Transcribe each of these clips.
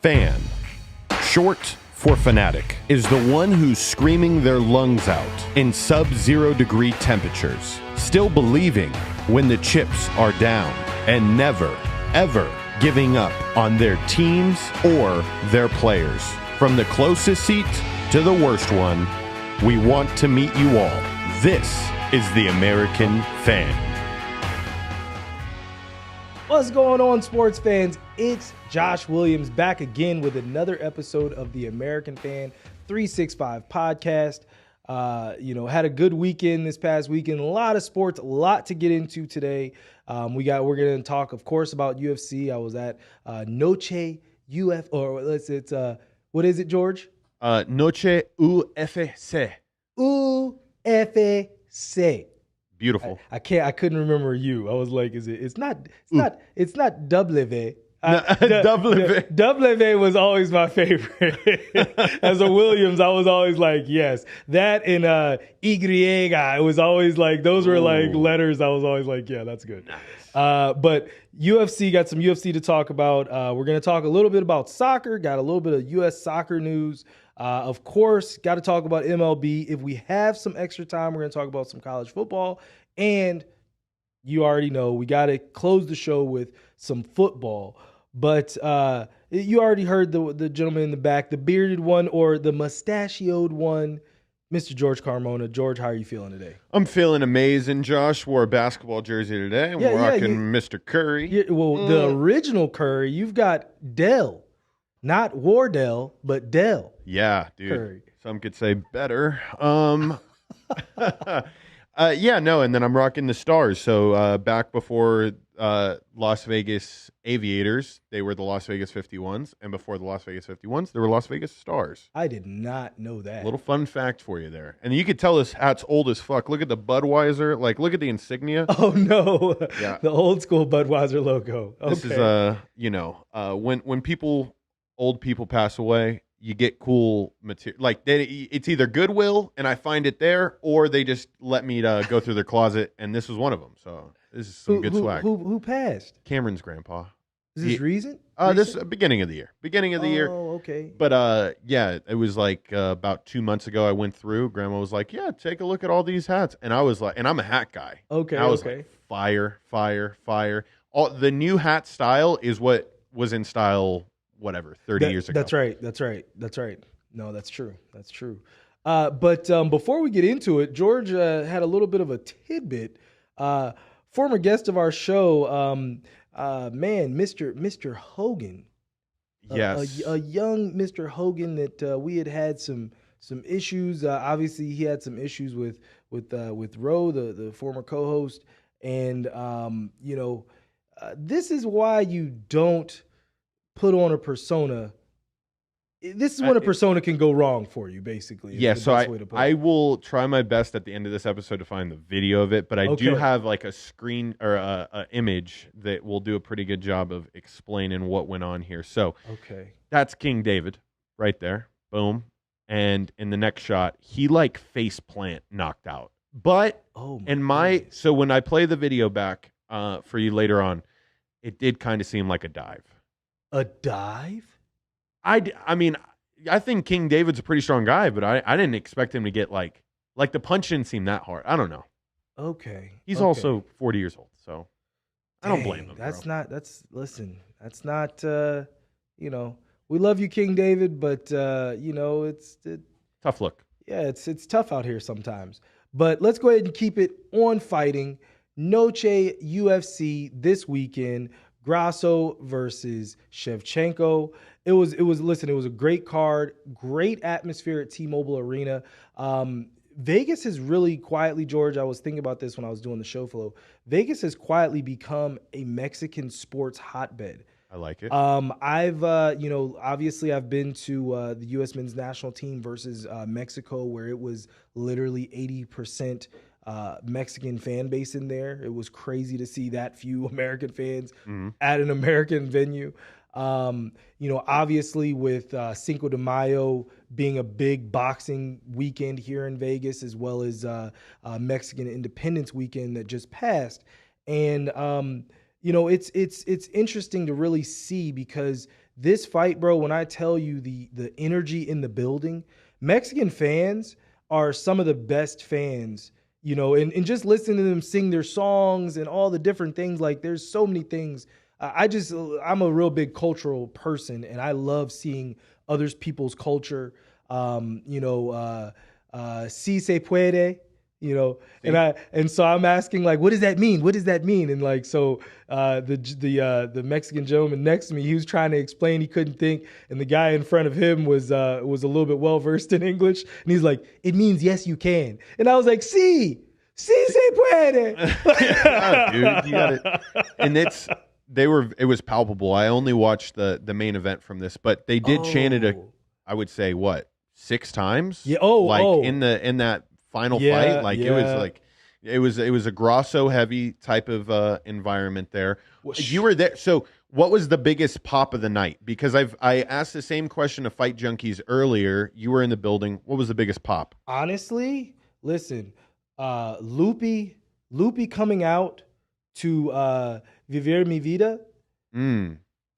Fan, short for fanatic, is the one who's screaming their lungs out in sub-zero degree temperatures, still believing when the chips are down, and never, ever giving up on their teams or their players. From the closest seat to the worst one, we want to meet you all. This is the American Fan. What's going on, sports fans? It's Josh Williams back again with another episode of the American Fan 365 podcast. Had a good weekend this past weekend. A lot of sports, a lot to get into today. We're going to talk, of course, about UFC. I was at Noche UFC, or what is it, George? Noche UFC. UFC. Beautiful. I couldn't remember you. I was like, it's not W. W was always my favorite. As a Williams, I was always like, yes. That and Y. It was always like, those were like letters. I was always like, yeah, that's good. Nice. But UFC, got some UFC to talk about. We're going to talk a little bit about soccer, got a little bit of U.S. soccer news. Of course, got to talk about MLB. If we have some extra time, we're going to talk about some college football. And you already know we got to close the show with some football. But you already heard the gentleman in the back, the bearded one or the mustachioed one, Mr. George Carmona. George, how are you feeling today? I'm feeling amazing, Josh. Wore a basketball jersey today. I'm rocking Mr. Curry. The original Curry, you've got Dell. Not Wardell, but Dell. Yeah, dude. Curry. Some could say better. And then I'm rocking the Stars. So back before Las Vegas Aviators, they were the Las Vegas 51s. And before the Las Vegas 51s, they were Las Vegas Stars. I did not know that. A little fun fact for you there. And you could tell this hat's old as fuck. Look at the Budweiser. Like, look at the insignia. Oh, no. Yeah. The old school Budweiser logo. Okay. This is, when old people pass away, you get cool material. Like, it's either Goodwill, and I find it there, or they just let me go through their closet, and this was one of them. So this is some good swag. Who passed? Cameron's grandpa. Is this recent? This beginning of the year. Oh, okay. But it was like about 2 months ago. I went through. Grandma was like, "Yeah, take a look at all these hats," and I was like, and I'm a hat guy. Okay, and I was like, fire. All the new hat style is what was in style. Whatever, 30 years ago. That's right. No, that's true. But before we get into it, George had a little bit of a tidbit. Former guest of our show, Mr. Hogan. Yes. A young Mr. Hogan that we had some issues. Obviously, he had some issues with Ro, the former co-host. And, this is why you don't put on a persona. This is when a persona can go wrong for you, basically. Yeah, so I will try my best at the end of this episode to find the video of it, but I do have like a screen or a image that will do a pretty good job of explaining what went on here. So that's King David right there. Boom. And in the next shot, he like face plant knocked out. But so when I play the video back for you later on, it did kind of seem like a dive. A dive? I mean, I think King David's a pretty strong guy, but I didn't expect him to get like the punch didn't seem that hard. I don't know. Okay. He's also 40 years old, so I don't blame him. That's not, we love you, King David, but, it's tough look. Yeah, it's tough out here sometimes. But let's go ahead and keep it on fighting. Noche UFC this weekend. Grasso versus Schevchenko. It was a great card, great atmosphere at T-Mobile Arena. Vegas has really quietly, George, I was thinking about this when I was doing the show flow. Vegas has quietly become a Mexican sports hotbed. I like it. Obviously I've been to the U.S. men's national team versus Mexico, where it was literally 80% Mexican fan base in there. It was crazy to see that few American fans at an American venue. Obviously with Cinco de Mayo being a big boxing weekend here in Vegas, as well as Mexican Independence Weekend that just passed. And, it's interesting to really see, because this fight, bro, when I tell you the energy in the building, Mexican fans are some of the best fans, you know, and just listening to them sing their songs and all the different things. Like, there's so many things. I'm a real big cultural person, and I love seeing others people's culture. Si se puede, you know, and so I'm asking, like, what does that mean? What does that mean? And like, so the Mexican gentleman next to me, he was trying to explain, he couldn't think, and the guy in front of him was a little bit well versed in English, and he's like, it means yes, you can. And I was like, si se puede. Yeah, dude, you got it. And it was palpable. I only watched the main event from this, but they did chant it I would say, what, 6 times? Yeah. In that final fight, like it was a Grasso heavy type of environment there. You were there, so what was the biggest pop of the night? Because I asked the same question to Fight Junkies earlier. You were in the building. What was the biggest pop? Honestly, listen, Loopy coming out to Vivir Mi Vida.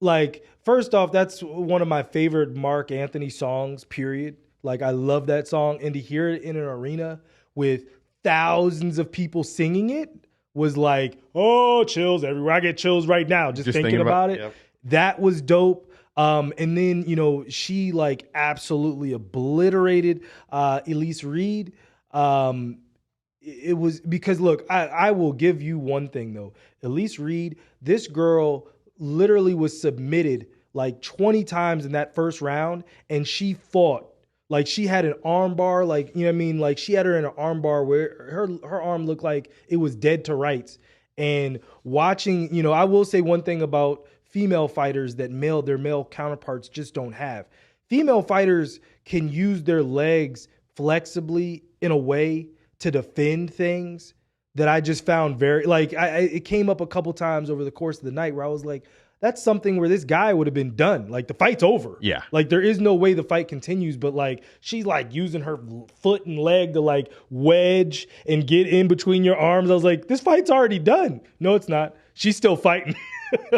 Like, first off, that's one of my favorite Mark Anthony songs, period. Like, I love that song. And to hear it in an arena with thousands of people singing it was like, oh, chills everywhere. I get chills right now just thinking about it. Yep. That was dope. And then, you know, she like absolutely obliterated Elise Reed. It was because, look, I will give you one thing, though. Elise Reed, this girl literally was submitted like 20 times in that first round, and she fought. Like, she had an arm bar, like, you know what I mean? Like, she had her in an arm bar where her arm looked like it was dead to rights. And watching, you know, I will say one thing about female fighters that their male counterparts just don't have. Female fighters can use their legs flexibly in a way to defend things that I just found very, like, it came up a couple times over the course of the night where I was like, that's something where this guy would have been done. Like, the fight's over. Yeah. Like, there is no way the fight continues, but like, she's like using her foot and leg to like wedge and get in between your arms. I was like, this fight's already done. No, it's not. She's still fighting.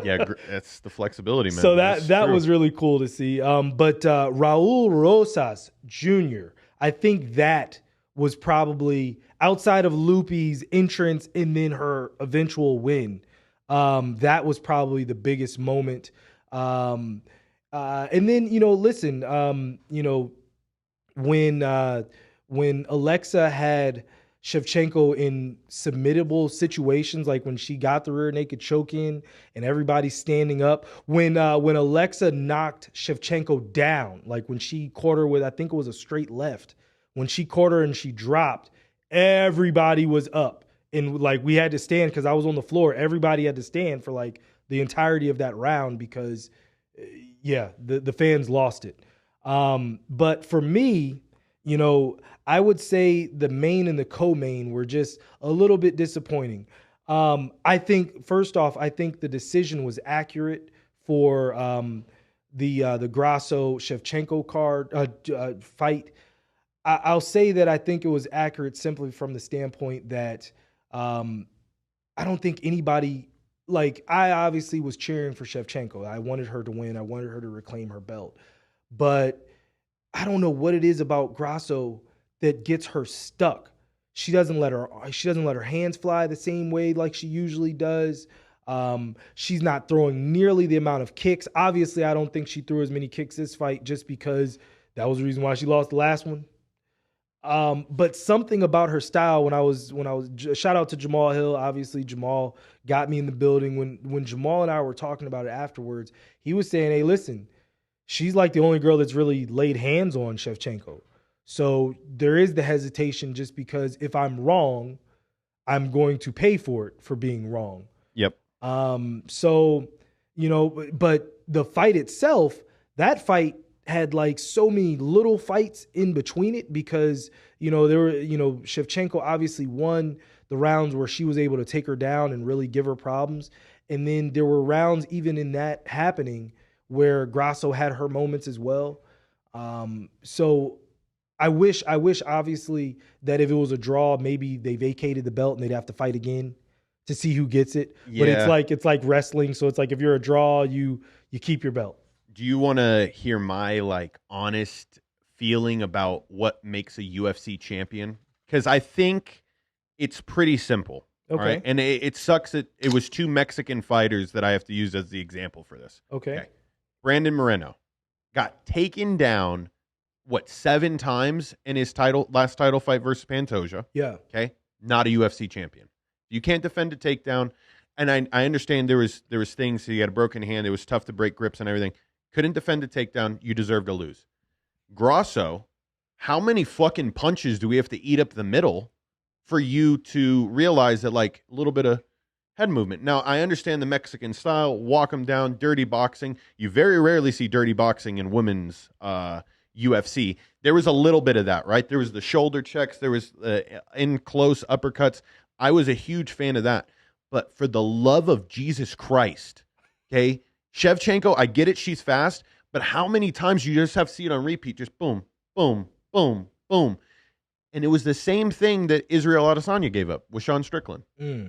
Yeah, that's the flexibility, man. So that was really cool to see. But Raul Rosas Jr., I think that was probably, outside of Loopy's entrance and then her eventual win, that was probably the biggest moment. And then, you know, listen, you know, when Alexa had Schevchenko in submittable situations, like when she got the rear naked choke in and everybody's standing up, when Alexa knocked Schevchenko down, like when she caught her with, I think it was a straight left, when she caught her and she dropped, everybody was up. And like, we had to stand because I was on the floor. Everybody had to stand for like the entirety of that round because, the fans lost it. But for me, you know, I would say the main and the co-main were just a little bit disappointing. I think, first off, I think the decision was accurate for the Grasso Schevchenko fight. I'll say that I think it was accurate simply from the standpoint that I don't think anybody, like, I obviously was cheering for Schevchenko. I wanted her to win. I wanted her to reclaim her belt. But I don't know what it is about Grasso that gets her stuck. She doesn't let her hands fly the same way like she usually does. She's not throwing nearly the amount of kicks. Obviously, I don't think she threw as many kicks this fight just because that was the reason why she lost the last one. But something about her style when I was shout out to Jamal Hill. Obviously, Jamal got me in the building when Jamal and I were talking about it afterwards. He was saying, "Hey, listen, she's like the only girl that's really laid hands on Schevchenko. So there is the hesitation just because if I'm wrong, I'm going to pay for it for being wrong." Yep. So, you know, but the fight itself, that fight had like so many little fights in between it because, you know, there were, you know, Schevchenko obviously won the rounds where she was able to take her down and really give her problems. And then there were rounds even in that happening where Grasso had her moments as well. So I wish obviously that if it was a draw, maybe they vacated the belt and they'd have to fight again to see who gets it. Yeah. But it's like wrestling. So it's like, if you're a draw, you keep your belt. Do you want to hear my like honest feeling about what makes a UFC champion? Because I think it's pretty simple. Okay. All right? And it sucks that it was 2 Mexican fighters that I have to use as the example for this. Okay. Brandon Moreno got taken down, 7 times in his last title fight versus Pantoja. Yeah. Okay. Not a UFC champion. You can't defend a takedown. And I understand there was things, so you had a broken hand. It was tough to break grips and everything. Couldn't defend a takedown. You deserve to lose. Grasso, how many fucking punches do we have to eat up the middle for you to realize that, like, a little bit of head movement? Now, I understand the Mexican style, walk them down, dirty boxing. You very rarely see dirty boxing in women's UFC. There was a little bit of that, right? There was the shoulder checks. There was in close uppercuts. I was a huge fan of that. But for the love of Jesus Christ, okay, Schevchenko, I get it, she's fast, but how many times you just have to see it on repeat? Just boom, boom, boom, boom. And it was the same thing that Israel Adesanya gave up with Sean Strickland,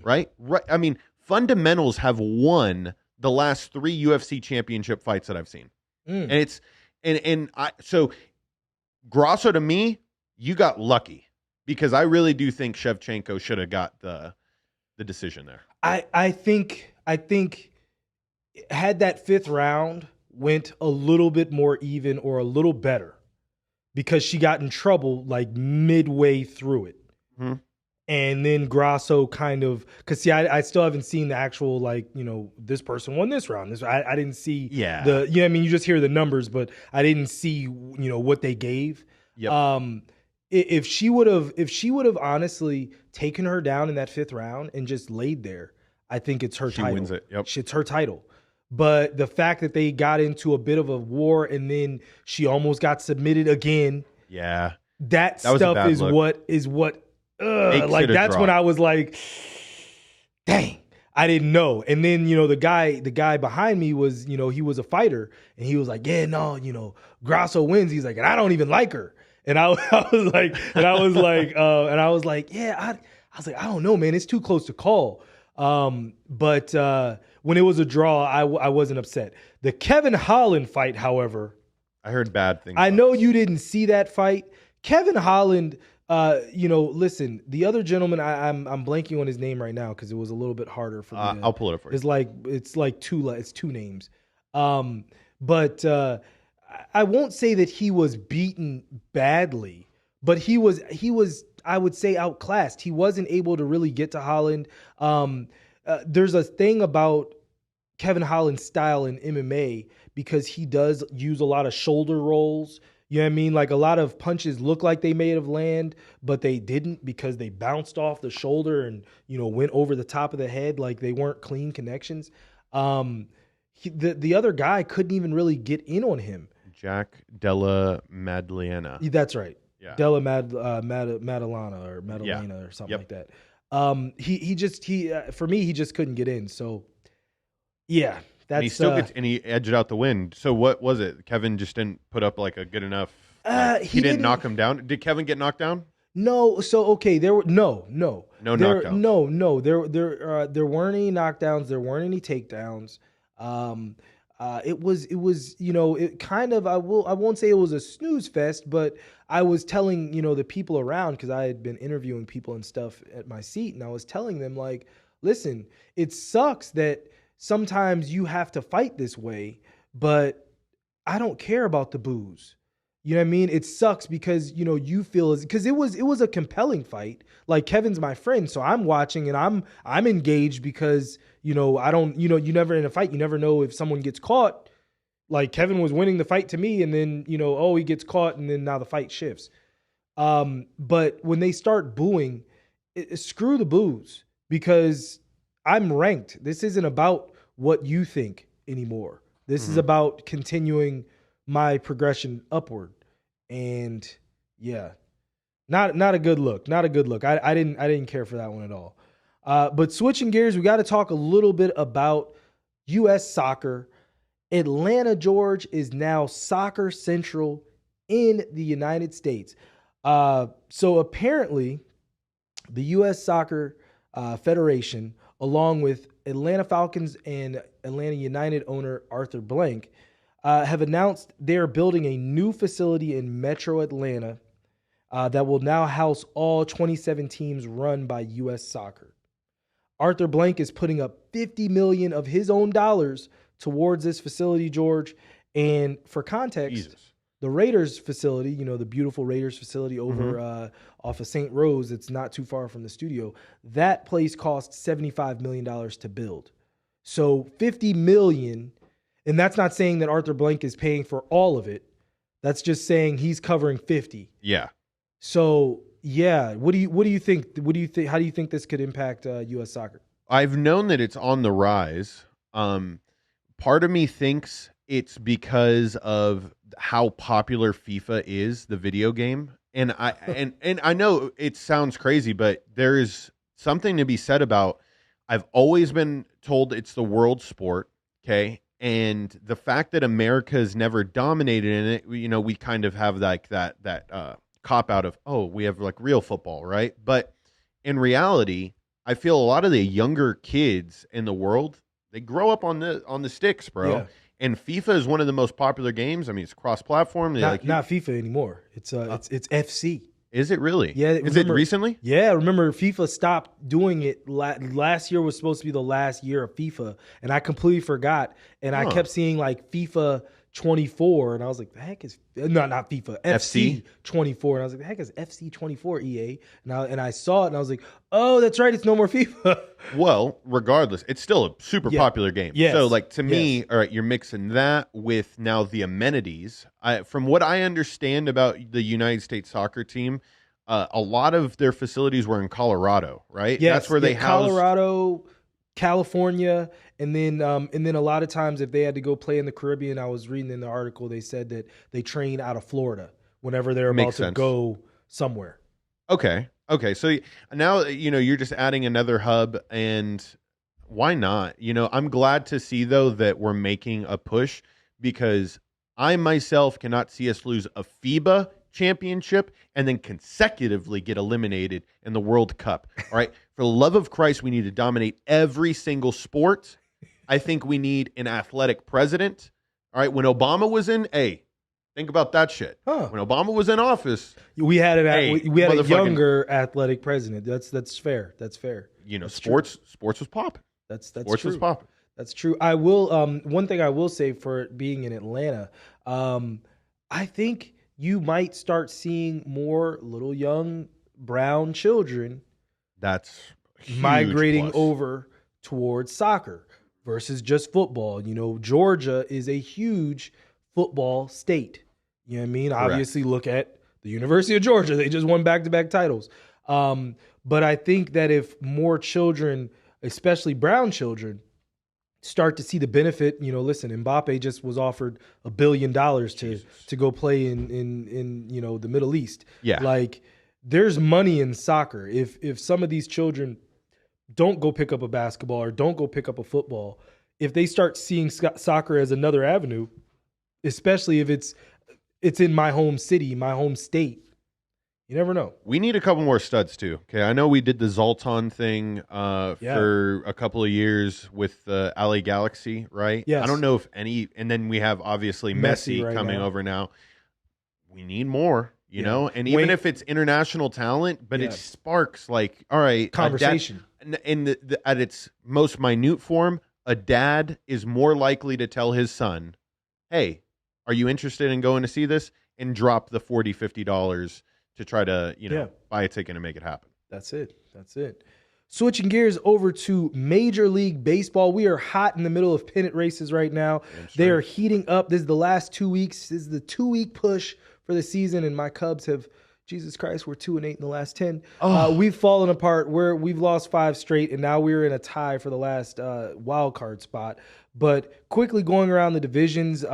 right? I mean, fundamentals have won the last 3 UFC championship fights that I've seen. And it's so Grasso, to me, you got lucky, because I really do think Schevchenko should have got the decision there. I think had that 5th round went a little bit more even or a little better, because she got in trouble like midway through it. And then Grasso kind of, because see, I still haven't seen the actual, like, you know, this person won this round. I didn't see the, you know what I mean? You just hear the numbers, but I didn't see, you know, what they gave. Yep. If she would have honestly taken her down in that 5th round and just laid there, I think it's her title. She wins it. Yep. It's her title. But the fact that they got into a bit of a war and then she almost got submitted again. Yeah. That stuff is what like, that's when I was like, dang, I didn't know. And then, you know, the guy behind me was, you know, he was a fighter, and he was like, yeah, no, you know, Grasso wins. He's like, and I don't even like her. And I was like, yeah, I was like, I don't know, man. It's too close to call. But when it was a draw, I wasn't upset. The Kevin Holland fight, however, I heard bad things. I know you didn't see that fight. Kevin Holland, you know, listen, the other gentleman, I'm blanking on his name right now because it was a little bit harder for me. I'll pull it up for you. It's like two names. But I won't say that he was beaten badly, but he was I would say outclassed. He wasn't able to really get to Holland. There's a thing about Kevin Holland's style in MMA, because he does use a lot of shoulder rolls. You know what I mean? Like, a lot of punches look like they may have landed, but they didn't, because they bounced off the shoulder and, you know, went over the top of the head. Like, they weren't clean connections. The other guy couldn't even really get in on him. Jack Della Maddalena. That's right. Yeah. Della Maddalena or Madalena or something like that. For me, he just couldn't get in. So, yeah. And he still gets, and he edged out the win. So what was it? Kevin just didn't put up like a good enough. He didn't knock him down. Did Kevin get knocked down? No. So okay, there were no knockdowns. No. There weren't any knockdowns. There weren't any takedowns. It was you know, it kind of, I won't say it was a snooze fest, but I was telling, you know, the people around, because I had been interviewing people and stuff at my seat, and I was telling them, like, listen, it sucks that sometimes you have to fight this way, but I don't care about the boos. You know what I mean? It sucks because, you know, you feel because it was a compelling fight. Like, Kevin's my friend, so I'm watching and I'm engaged because, you know, I don't, you know, you never in a fight, you never know if someone gets caught. Like, Kevin was winning the fight to me, and then, you know, oh, he gets caught, and then now the fight shifts. But when they start booing, screw the boos, because I'm ranked. This isn't about what you think anymore. This is about continuing my progression upward. And yeah, not a good look. Not a good look. I didn't care for that one at all. But switching gears, we got to talk a little bit about U.S. soccer. Atlanta, George, is now soccer central in the United States. So apparently, the U.S. Soccer Federation, along with Atlanta Falcons and Atlanta United owner Arthur Blank, have announced they are building a new facility in Metro Atlanta that will now house all 27 teams run by U.S. Soccer. Arthur Blank is putting up $50 million of his own dollars towards this facility, George. And for context, the Raiders facility, the beautiful Raiders facility over off of St. Rose, it's not too far from the studio, that place cost $75 million to build. So $50 million, and that's not saying that Arthur Blank is paying for all of it. That's just saying he's covering 50. Yeah. So yeah, what do you think? How do you think this could impact U.S. soccer? I've known that it's on the rise. Part of me thinks it's because of how popular FIFA is, the video game, and I know it sounds crazy, but there is something to be said about. I've always been told it's the world sport, okay, and the fact that America has never dominated in it, we kind of have like that cop out of, oh, we have like real football, right? But in reality, I feel a lot of the younger kids in the world, they grow up on the sticks, bro. Yeah. And FIFA is one of the most popular games. I mean, it's cross-platform. Not FIFA anymore. It's FC. Is it really? Yeah. Is it recently? Yeah. Remember, FIFA stopped doing it. Last year was supposed to be the last year of FIFA, and I completely forgot. And I kept seeing like FIFA 24, and I was like, the heck is not FIFA, FC 24, and I was like, the heck is FC 24, EA? And I saw it, and I was like, oh, that's right, it's no more FIFA. Well, regardless, it's still a super popular game. Yes. So, like, to me, all right, you're mixing that with now the amenities. From what I understand about the United States soccer team, a lot of their facilities were in Colorado, right? Yes, that's where they housed Colorado, California, and then a lot of times if they had to go play in the Caribbean, I was reading in the article, they said that they train out of Florida whenever they're about to go somewhere. Okay. So now, you're just adding another hub, and why not? I'm glad to see, though, that we're making a push, because I myself cannot see us lose a FIBA championship and then consecutively get eliminated in the World Cup. All right. For the love of Christ, we need to dominate every single sport. I think we need an athletic president. All right. When Obama was in, think about that shit. Huh. When Obama was in office, we had a younger athletic president. That's fair. That's fair. Sports was popping. That's sports true. was popping. That's true. I will. One thing I will say for it being in Atlanta, I think you might start seeing more little young brown children that's migrating plus. over towards soccer versus just football. Georgia is a huge football state. You know what I mean? Correct. Obviously, look at the University of Georgia. They just won back-to-back titles. But I think that if more children, especially brown children, start to see the benefit, listen, Mbappe just was offered $1 billion to go play in the Middle East. Yeah. Like, there's money in soccer. If some of these children don't go pick up a basketball or don't go pick up a football, if they start seeing soccer as another avenue, especially if it's in my home city, my home state, you never know. We need a couple more studs too. Okay, I know we did the Zoltan thing for a couple of years with the LA Galaxy, right? Yes. I don't know if any, and then we have obviously Messi right coming now. over now. We need more, you know, and even if it's international talent, but it sparks like, all right, conversation. In at its most minute form, a dad is more likely to tell his son, "Hey, are you interested in going to see this?" and drop the $40, $50 to try to, buy a ticket and make it happen. That's it. Switching gears over to Major League Baseball. We are hot in the middle of pennant races right now. They are heating up. This is the last 2 weeks. This is the 2-week push for the season, and my Cubs have, Jesus Christ, we're 2-8 in the last 10. We've fallen apart. We've lost 5 straight, and now we're in a tie for the last wild card spot. But quickly going around the divisions,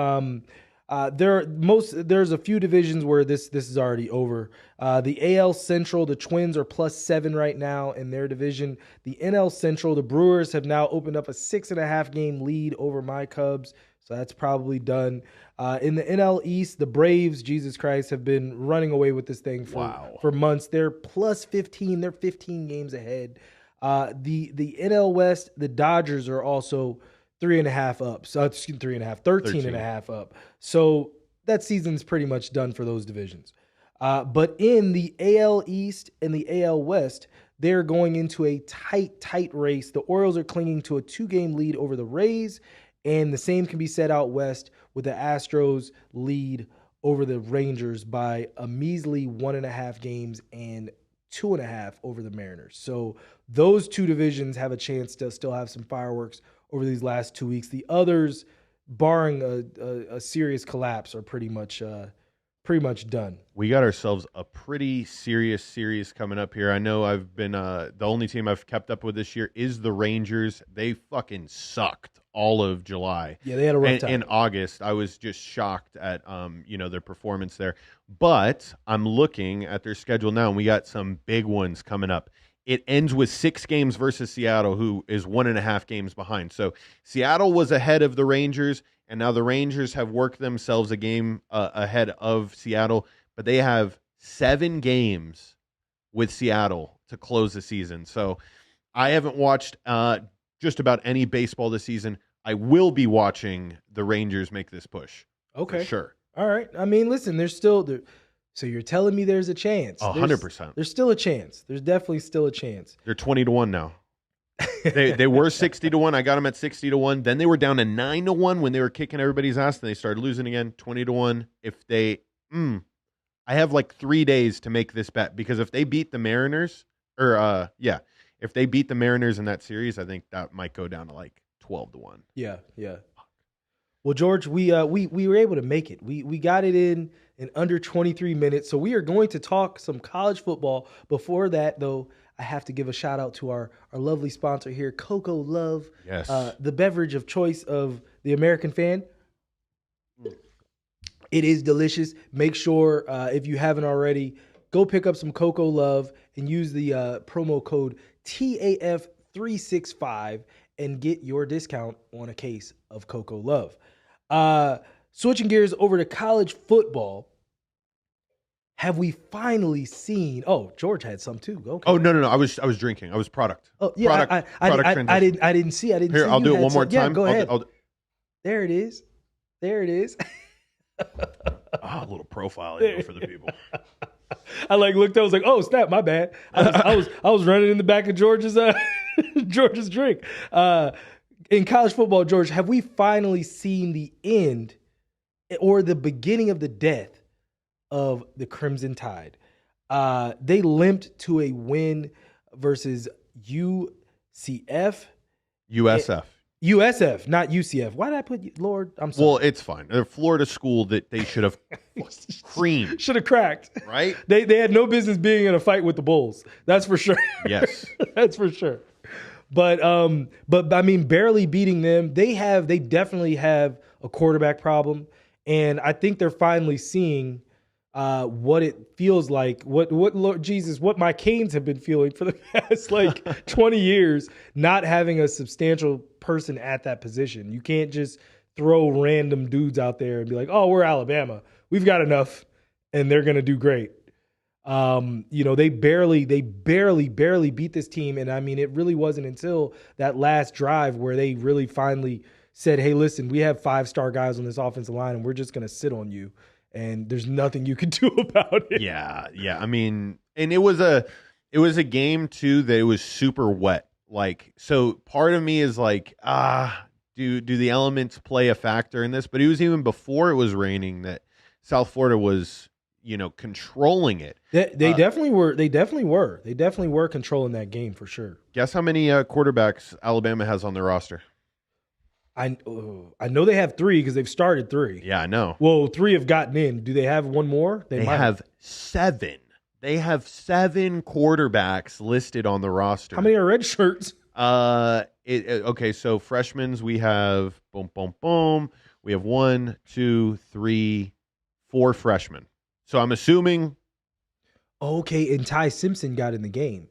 there's a few divisions where this is already over. The AL Central, the Twins are +7 right now in their division. The NL Central, the Brewers have now opened up a 6.5 game lead over my Cubs, so that's probably done. In the NL East, the Braves, Jesus Christ, have been running away with this thing for months. They're +15. They're 15 games ahead. The NL West, the Dodgers are also 3.5 up. So 3.5, 13.5 up. So that season's pretty much done for those divisions. But in the AL East and the AL West, they're going into a tight race. The Orioles are clinging to a 2-game lead over the Rays, and the same can be said out west with the Astros lead over the Rangers by a measly 1.5 games and 2.5 over the Mariners. So those two divisions have a chance to still have some fireworks over these last 2 weeks. The others, barring a serious collapse, are pretty much done. We got ourselves a pretty serious series coming up here. I know I've been the only team I've kept up with this year is the Rangers. They fucking sucked all of July. Yeah, they had a rough time. In August, I was just shocked at their performance there. But I'm looking at their schedule now, and we got some big ones coming up. It ends with 6 games versus Seattle, who is 1.5 games behind. So Seattle was ahead of the Rangers, and now the Rangers have worked themselves a game ahead of Seattle, but they have 7 games with Seattle to close the season. So I haven't watched just about any baseball this season. I will be watching the Rangers make this push. Okay. For sure. All right. I mean, listen, there's still there. So you're telling me there's a chance? 100%. There's still a chance. There's definitely still a chance. They're 20-1 now. They were 60-1. I got them at 60-1. Then they were down to 9-1 when they were kicking everybody's ass. Then they started losing again, 20-1. If they, I have like 3 days to make this bet, because if they beat the Mariners, if they beat the Mariners in that series, I think that might go down to like 12-1. Yeah. Well, George, we were able to make it. We got it in under 23 minutes. So we are going to talk some college football. Before that, though, I have to give a shout out to our lovely sponsor here, Coco Love. Yes. The beverage of choice of the American fan. It is delicious. Make sure, if you haven't already, go pick up some Coco Love and use the promo code TAF365 and get your discount on a case of Coco Love. Switching gears over to college football. Have we finally seen? Oh, George had some too. Okay. Oh no! I was drinking. I was product. Oh yeah, I didn't see. Here, I'll do it one more time. Yeah, go ahead. There it is. A little profile for the people. I looked. I was like, oh snap, my bad. I was running in the back of George's George's drink. In college football, George, have we finally seen the end or the beginning of the death of the Crimson Tide? They limped to a win versus USSF, not UCF. Why did I put Lord? I'm sorry. Well, it's fine. They're a Florida school that they should have creamed. Should have cracked. Right? They had no business being in a fight with the Bulls. That's for sure. Yes. That's for sure. But I mean, barely beating them. They definitely have a quarterback problem, and I think they're finally seeing what it feels like. What Lord Jesus, what my Canes have been feeling for the past 20 years, not having a substantial person at that position. You can't just throw random dudes out there and be like, oh, we're Alabama, we've got enough, and they're gonna do great. They barely beat this team. And I mean, it really wasn't until that last drive where they really finally said, hey, listen, we have 5-star guys on this offensive line and we're just going to sit on you. And there's nothing you can do about it. Yeah. I mean, and it was a game too that it was super wet. So part of me is like, do the elements play a factor in this? But it was even before it was raining that South Florida was, controlling it. They definitely were. They definitely were controlling that game for sure. Guess how many quarterbacks Alabama has on their roster? I know they have 3 because they've started 3. Yeah, I know. Well, 3 have gotten in. Do they have one more? They have 7. They have 7 quarterbacks listed on the roster. How many are red shirts? Okay, so freshmen, we have we have 1, 2, 3, 4 freshmen. So I'm assuming. Okay, and Ty Simpson got in the game.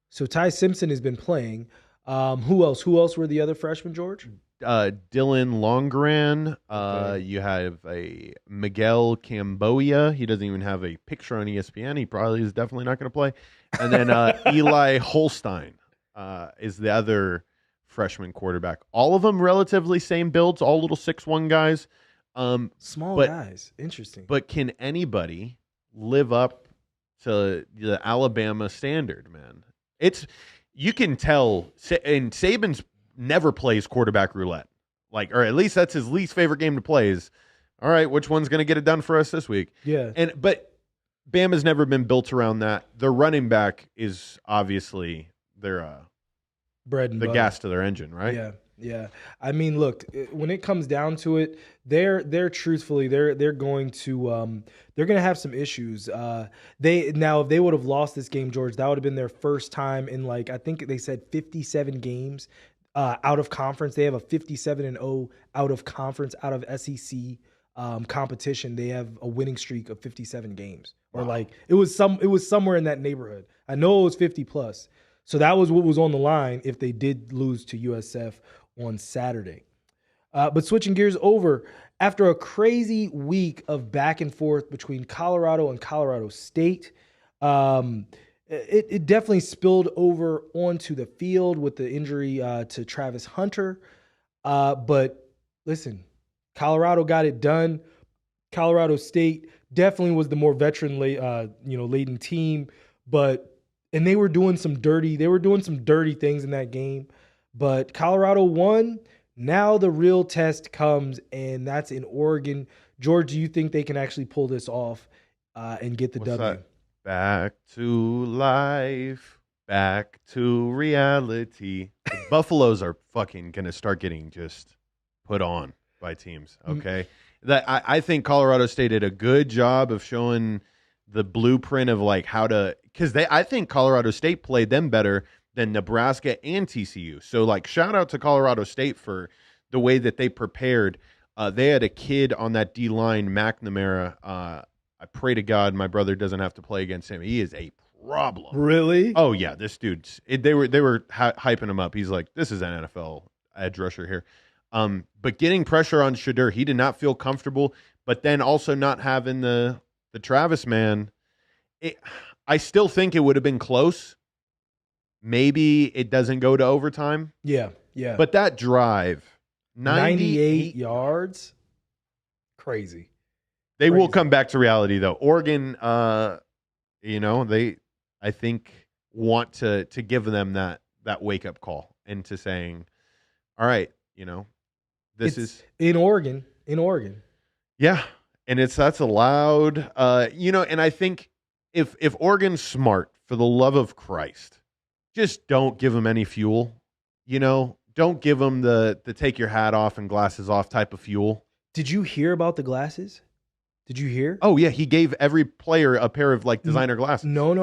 So Ty Simpson has been playing. Who else? Who else were the other freshmen, George? Dylan Longran. Okay. You have a Miguel Camboya. He doesn't even have a picture on ESPN. He probably is definitely not going to play. And then Eli Holstein is the other freshman quarterback. All of them relatively same builds, all little 6'1" guys. Small guys. Interesting. But can anybody live up to the Alabama standard, man? You can tell, and Saban's never plays quarterback roulette. Or at least that's his least favorite game to play is, all right, which one's going to get it done for us this week? Yeah. But Bama's never been built around that. Their running back is obviously their bread and butter. Gas to their engine, right? Yeah. Yeah. I mean, look, when it comes down to it, they're going to have some issues. If they would have lost this game, George, that would have been their first time in I think they said 57 games out of conference. They have a 57-0 out of conference, out of SEC competition. They have a winning streak of 57 games, or wow. it was somewhere in that neighborhood. I know it was 50 plus. So that was what was on the line if they did lose to USF on Saturday. But switching gears over, after a crazy week of back and forth between Colorado and Colorado State, it definitely spilled over onto the field with the injury to Travis Hunter. But listen, Colorado got it done. Colorado State definitely was the more veteran-laden team, and they were doing some dirty things in that game. But Colorado won. Now the real test comes, and that's in Oregon. George, do you think they can actually pull this off and get the W? That? Back to life, back to reality. The Buffaloes are fucking going to start getting just put on by teams, okay? I think Colorado State did a good job of showing the blueprint of how to – because I think Colorado State played them better than Nebraska and TCU. So, shout out to Colorado State for the way that they prepared. They had a kid on that D-line, McNamara. I pray to God my brother doesn't have to play against him. He is a problem. Really? Oh, yeah. This dude's they were hyping him up. He's like, this is an NFL edge rusher here. But getting pressure on Shedeur, he did not feel comfortable. But then also not having the Travis man, I still think it would have been close. Maybe it doesn't go to overtime. Yeah. But that drive, 98 yards, crazy. They will come back to reality, though. Oregon, they, I think, want to give them that wake-up call into saying, all right, this is in Oregon. Yeah, and that's allowed. And I think if Oregon's smart, for the love of Christ, just don't give them any fuel. Don't give them the take your hat off and glasses off type of fuel. Did you hear about the glasses? Did you hear? Oh yeah, he gave every player a pair of designer glasses. No.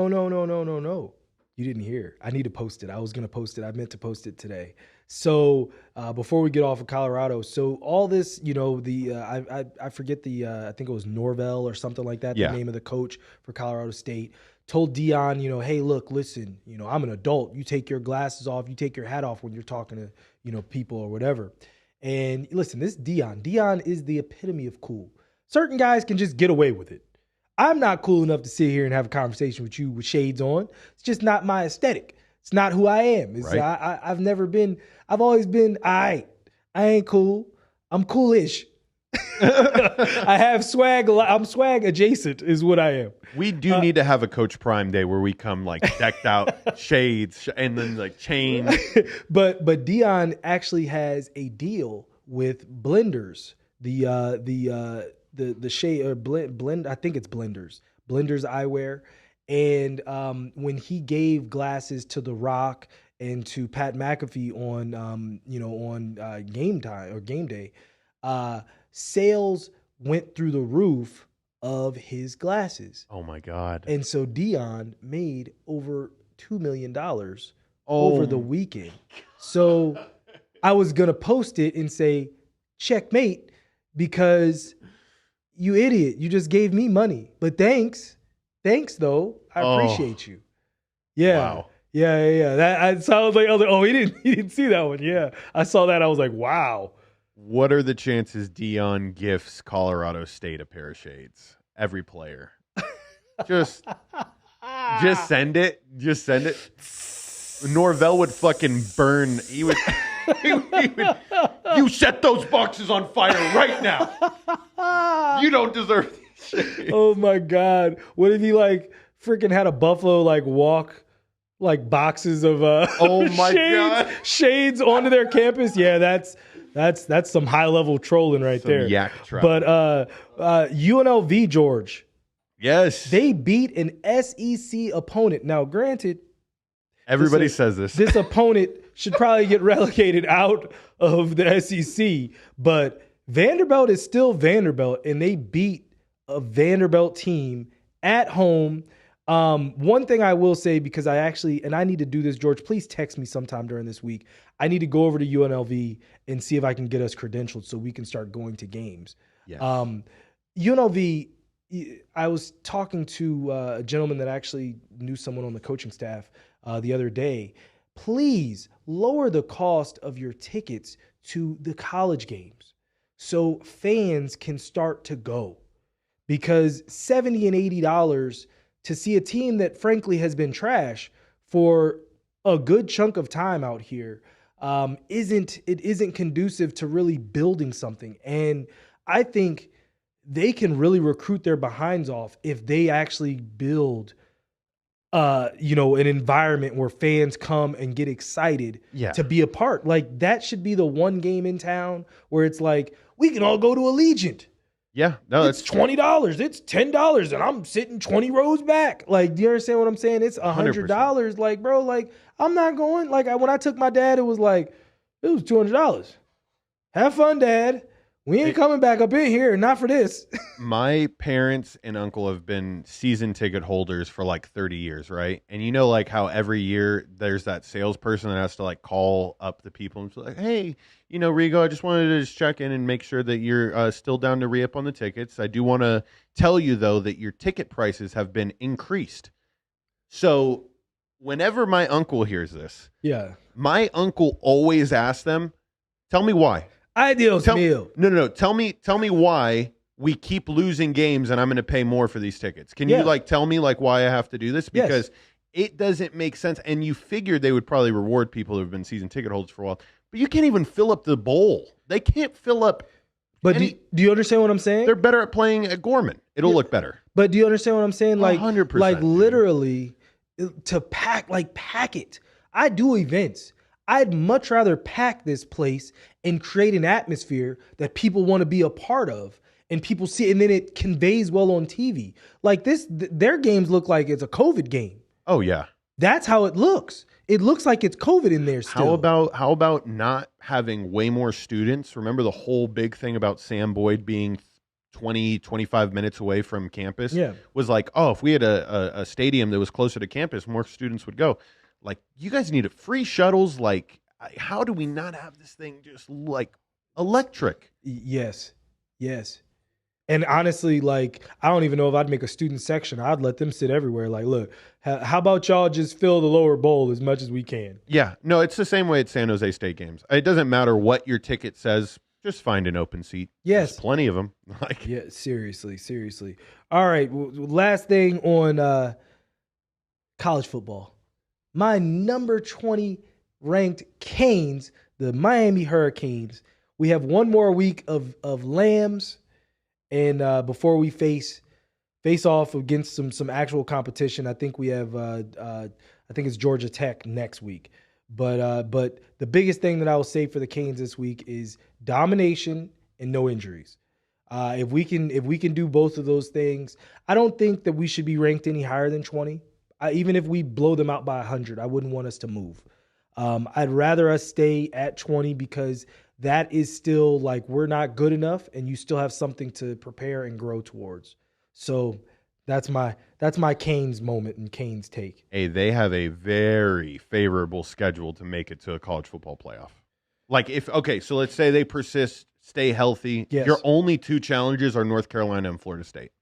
You didn't hear. I need to post it. I was going to post it. I meant to post it today. So before we get off of Colorado, so all this, I forget I think it was Norvell or something like that, the name of the coach for Colorado State, told Deion, hey, look, listen, I'm an adult. You take your glasses off. You take your hat off when you're talking to, people or whatever. And listen, this Deion is the epitome of cool. Certain guys can just get away with it. I'm not cool enough to sit here and have a conversation with you with shades on. It's just not my aesthetic. It's not who I am. Right. I've always been, all right, I ain't cool. I'm coolish. I have swag. I'm swag adjacent is what I am. We do need to have a Coach Prime day where we come decked out, shades, and then chains. But Deion actually has a deal with Blenders. The shade or blend, I think it's Blenders eyewear. And when he gave glasses to The Rock and to Pat McAfee on game time or game day, sales went through the roof of his glasses. Oh my God. And so Deion made over $2 million over the weekend. So I was going to post it and say, checkmate, because you idiot, you just gave me money. But thanks though. I appreciate you. Yeah. Wow. Yeah. That sounds like, I was like, he didn't see that one. Yeah. I saw that. I was like, wow. What are the chances Deion gifts Colorado State a pair of shades? Every player. Just send it. Just send it. Norvell would fucking burn. He would You set those boxes on fire right now. You don't deserve these shades. Oh my God. What if he like freaking had a buffalo like walk like boxes of oh my God shades onto their campus? Yeah, that's some high level trolling right some there. Yak trap. But UNLV, George. Yes. They beat an SEC opponent. Now, granted, everybody says this. This opponent should probably get relegated out of the SEC, but Vanderbilt is still Vanderbilt, and they beat a Vanderbilt team at home. One thing I will say, because I need to do this, George, please text me sometime during this week. I need to go over to UNLV and see if I can get us credentialed so we can start going to games. Yes. UNLV, I was talking to a gentleman that actually knew someone on the coaching staff the other day. Please lower the cost of your tickets to the college games so fans can start to go. Because $70 and $80 to see a team that frankly has been trash for a good chunk of time out here isn't conducive to really building something. And I think they can really recruit their behinds off if they actually build an environment where fans come and get excited to be a part. Like, that should be the one game in town where it's like, we can all go to Allegiant. Yeah, no, it's $20. It's $10, and I'm sitting 20 rows back. Like, do you understand what I'm saying? It's $100. 100%. Like, bro, like, I'm not going. Like, when I took my dad, it was $200. Have fun, Dad. We ain't coming back up in here, not for this. My parents and uncle have been season ticket holders for like 30 years, right? And you know, like how every year there's that salesperson that has to like call up the people and be like, hey, Rigo, I just wanted to just check in and make sure that you're still down to re-up on the tickets. I do want to tell you, though, that your ticket prices have been increased. So whenever my uncle hears this, my uncle always asks them, tell me why. Ideal meal. No. Tell me why we keep losing games and I'm going to pay more for these tickets. Can you tell me why I have to do this? Because it doesn't make sense. And you figured they would probably reward people who have been season ticket holders for a while, but you can't even fill up the bowl. They can't fill up. But do you understand what I'm saying? They're better at playing at Gorman. It'll look better. But do you understand what I'm saying? Like 100%. Like literally to pack it. I do events. I'd much rather pack this place and create an atmosphere that people want to be a part of and people see, and then it conveys well on TV. Like their games look like it's a COVID game. Oh yeah. That's how it looks. It looks like it's COVID in there still. How about not having way more students? Remember the whole big thing about Sam Boyd being 20, 25 minutes away from campus? Yeah. Was like, oh, if we had a stadium that was closer to campus, more students would go. Like, you guys need free shuttles. Like, how do we not have this thing just like electric? Yes. And honestly, like, I don't even know if I'd make a student section. I'd let them sit everywhere. Like, look, how about y'all just fill the lower bowl as much as we can? Yeah. No, it's the same way at San Jose State games. It doesn't matter what your ticket says. Just find an open seat. Yes. There's plenty of them. Yeah, seriously. All right. Well, last thing on college football. My number 20 ranked Canes, the Miami Hurricanes. We have one more week of Lambs, and before we face off against some actual competition, I think we have I think it's Georgia Tech next week. But the biggest thing that I will say for the Canes this week is domination and no injuries. If we can do both of those things, I don't think that we should be ranked any higher than 20. Even if we blow them out by 100, I wouldn't want us to move. I'd rather us stay at 20 because that is still like we're not good enough, and you still have something to prepare and grow towards. So that's my Canes moment and Canes take. Hey, they have a very favorable schedule to make it to a college football playoff. Like so let's say they persist, stay healthy. Yes. Your only two challenges are North Carolina and Florida State.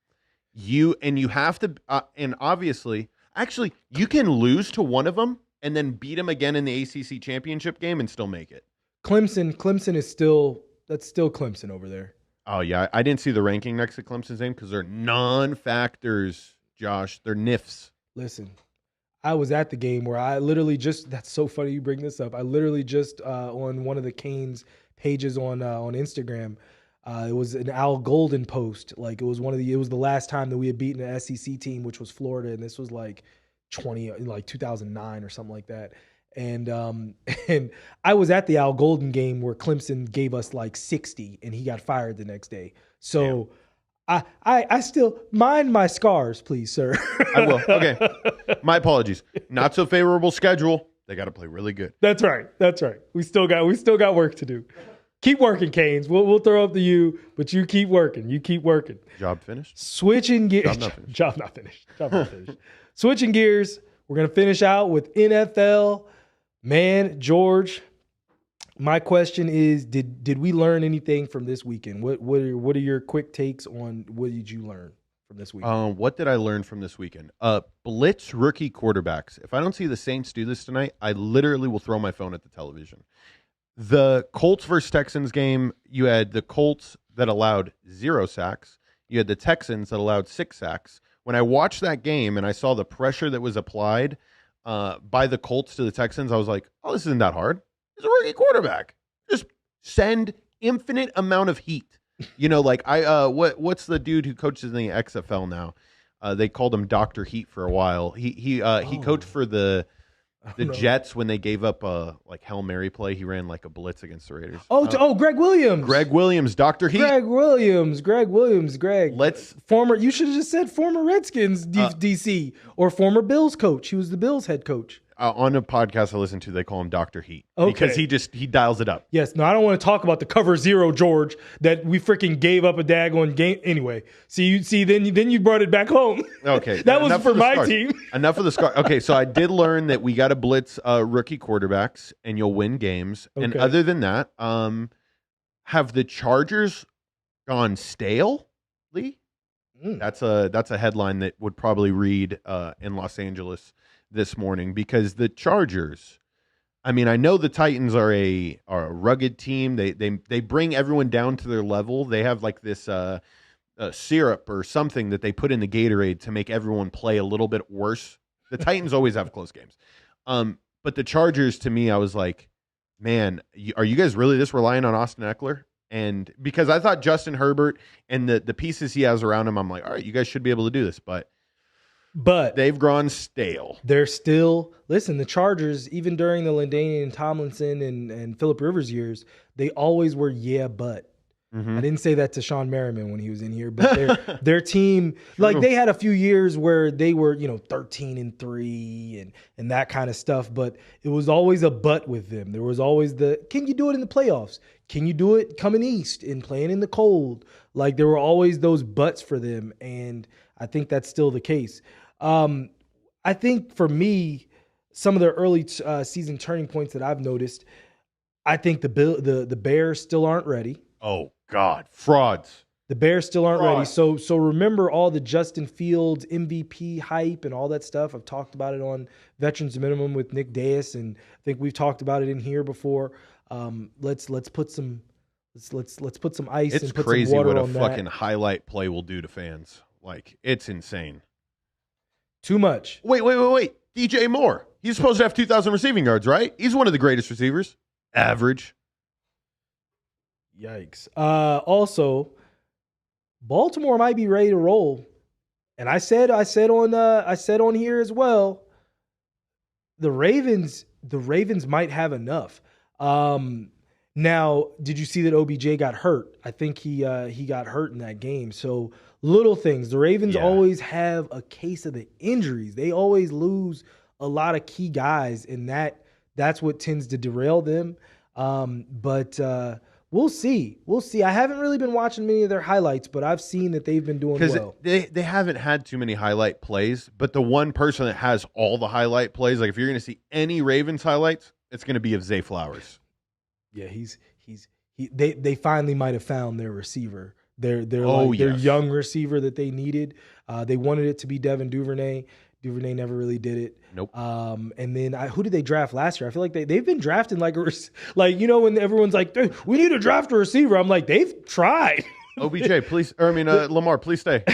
You have to, and obviously. Actually, you can lose to one of them and then beat them again in the ACC championship game and still make it. Clemson is still Clemson over there. Oh, yeah. I didn't see the ranking next to Clemson's name because they're non-factors, Josh. They're NIFs. Listen, I was at the game where I literally just, that's so funny you bring this up. I literally just on one of the Canes pages on Instagram, it was an Al Golden post. Like it was the last time that we had beaten an SEC team, which was Florida. And this was like 2009 or something like that. And I was at the Al Golden game where Clemson gave us like 60 and he got fired the next day. So I still mind my scars, please, sir. I will. Okay. My apologies. Not so favorable schedule. They got to play really good. That's right. We still got work to do. Keep working, Canes. We'll throw up to you, but you keep working. Job finished? Switching gears. Job not finished. Switching gears. We're going to finish out with NFL. Man, George, my question is, did we learn anything from this weekend? What are your quick takes on what did you learn from this weekend? What did I learn from this weekend? Blitz rookie quarterbacks. If I don't see the Saints do this tonight, I literally will throw my phone at the television. The Colts versus Texans game, you had the Colts that allowed 0 sacks. You had the Texans that allowed 6 sacks. When I watched that game and I saw the pressure that was applied by the Colts to the Texans, I was like, oh, this isn't that hard. He's a rookie quarterback. Just send infinite amount of heat. Like what's the dude who coaches in the XFL now? They called him Dr. Heat for a while. He coached for the Jets when they gave up a Hail Mary play. He ran like a blitz against the Raiders. Greg Williams. Greg Williams, Dr. Heat. Greg. You should have just said former Redskins DC or former Bills coach. He was the Bills head coach. On a podcast I listen to, they call him Dr. Heat because he dials it up. Yes. No, I don't want to talk about the cover 0, George, that we freaking gave up a daggone game. Anyway, then you brought it back home. Okay. That was for my team. Enough of the scar. Okay, so I did learn that we got to blitz rookie quarterbacks and you'll win games. Okay. And other than that, have the Chargers gone stale, Lee? That's a headline that would probably read in Los Angeles this morning, because the Chargers, I mean, I know the Titans are a rugged team. They bring everyone down to their level. They have like this syrup or something that they put in the Gatorade to make everyone play a little bit worse. The Titans always have close games. But the Chargers, to me, I was like, man, are you guys really this reliant on Austin Eckler? And because I thought Justin Herbert and the pieces he has around him, I'm like, all right, you guys should be able to do this. But they've gone stale. They're still, listen, the Chargers, even during the LaDainian Tomlinson and Phillip Rivers years, they always were but. Mm-hmm. I didn't say that to Sean Merriman when he was in here, but their team, like they had a few years where they were, 13-3 and that kind of stuff, but it was always a but with them. There was always can you do it in the playoffs? Can you do it coming east and playing in the cold? Like there were always those buts for them, and I think that's still the case. I think for me, some of the early season turning points that I've noticed, I think the Bears still aren't ready. Oh God, frauds. The Bears still aren't ready. So remember all the Justin Fields MVP hype and all that stuff. I've talked about it on Veterans Minimum with Nick Deas, and I think we've talked about it in here before. Let's put some ice and put some water on that. It's crazy what a fucking highlight play will do to fans. Like, it's insane. Too much. Wait. DJ Moore. He's supposed to have 2,000 receiving yards, right? He's one of the greatest receivers. Average. Yikes. Also, Baltimore might be ready to roll. And I said on here as well, the Ravens might have enough. Now, did you see that OBJ got hurt? I think he got hurt in that game. So little things. The Ravens always have a case of the injuries. They always lose a lot of key guys, and that's what tends to derail them. But we'll see. I haven't really been watching many of their highlights, but I've seen that they've been doing well. They haven't had too many highlight plays, but the one person that has all the highlight plays, like if you're going to see any Ravens highlights, it's going to be of Zay Flowers. Yeah, they finally might have found their receiver. Their young receiver that they needed. They wanted it to be Devin Duvernay. Duvernay never really did it. Nope. And then who did they draft last year? I feel like they've been drafting when everyone's like, we need to draft a receiver. I'm like, they've tried. OBJ, please. Or I mean, Lamar, please stay.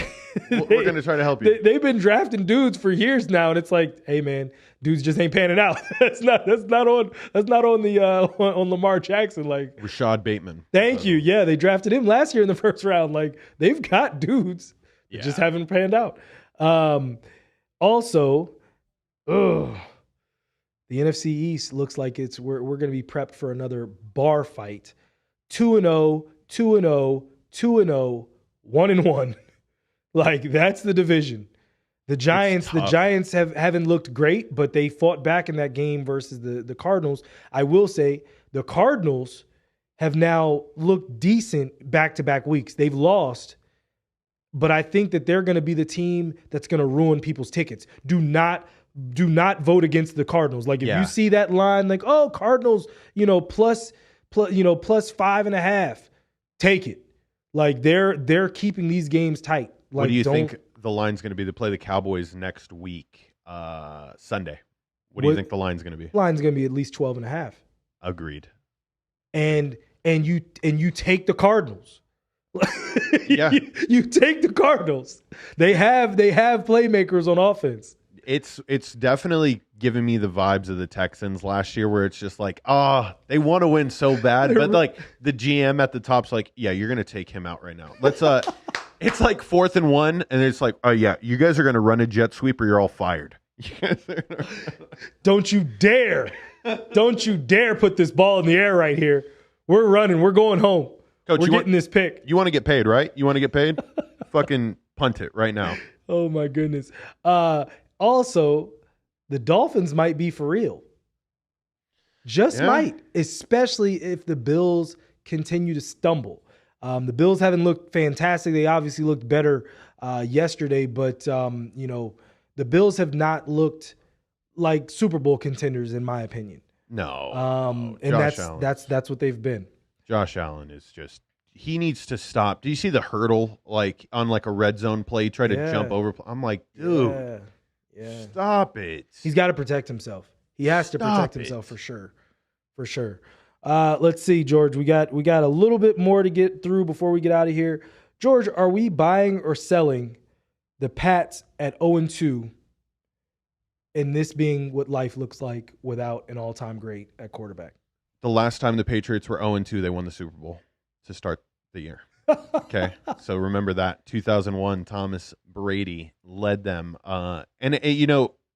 We're going to try to help you. They've been drafting dudes for years now, and it's like, hey man, dudes just ain't panning out. That's not on Lamar Jackson. Like Rashad Bateman. Thank you. Yeah, they drafted him last year in the first round. Like they've got dudes, just haven't panned out. Also, the NFC East looks like we're going to be prepped for another bar fight. 2-0, 2-0, 2-0, 1-1. Like that's the division. The Giants haven't looked great, but they fought back in that game versus the Cardinals. I will say the Cardinals have now looked decent back-to-back weeks. They've lost, but I think that they're going to be the team that's going to ruin people's tickets. Do not vote against the Cardinals. Like if you see that line, like, oh, Cardinals, plus 5.5, take it. Like they're keeping these games tight. Like, what do you think the line's going to be to play the Cowboys next week, Sunday? What do you think the line's going to be? Line's going to be at least 12.5. Agreed. And you take the Cardinals. Yeah. You take the Cardinals. They have playmakers on offense. It's definitely giving me the vibes of the Texans last year, where it's just like, they want to win so bad, but like the GM at the top's like, yeah, you're gonna take him out right now. Let's it's like 4th and 1, and it's like, oh yeah, you guys are gonna run a jet sweep or you're all fired. Don't you dare put this ball in the air right here. We're running. We're going home. Coach, we're getting this pick. You want to get paid, right? You want to get paid? Fucking punt it right now. Oh my goodness. Also, the Dolphins might be for real. Might, especially if the Bills continue to stumble. The Bills haven't looked fantastic. They obviously looked better yesterday, but the Bills have not looked like Super Bowl contenders, in my opinion. No. And that's what they've been. Josh Allen is just, he needs to stop. Do you see the hurdle like on like a red zone play? Try to jump over. I'm like, dude. Yeah. Stop it. He's got to protect himself. He has to protect himself for sure. For sure. Let's see, George. We got a little bit more to get through before we get out of here. George, are we buying or selling the Pats at 0-2, and this being what life looks like without an all-time great at quarterback? The last time the Patriots were 0-2, they won the Super Bowl to start the year. Okay, so remember that 2001, Thomas Brady led them, and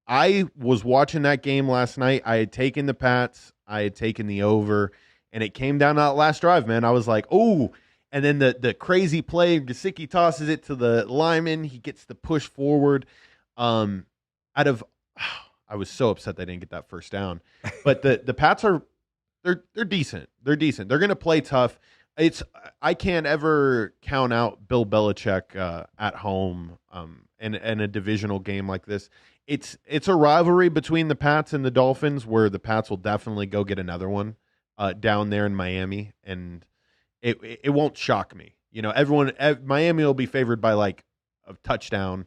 I was watching that game last night. I had taken the Pats, I had taken the over, and it came down to that last drive. Man, I was like, oh, and then the crazy play, Gesicki tosses it to the lineman, he gets the push forward. I was so upset they didn't get that first down, but the Pats they're decent. They're decent. They're going to play tough. I can't ever count out Bill Belichick at home in a divisional game like this. It's a rivalry between the Pats and the Dolphins, where the Pats will definitely go get another one down there in Miami, and it won't shock me. Miami will be favored by like a touchdown,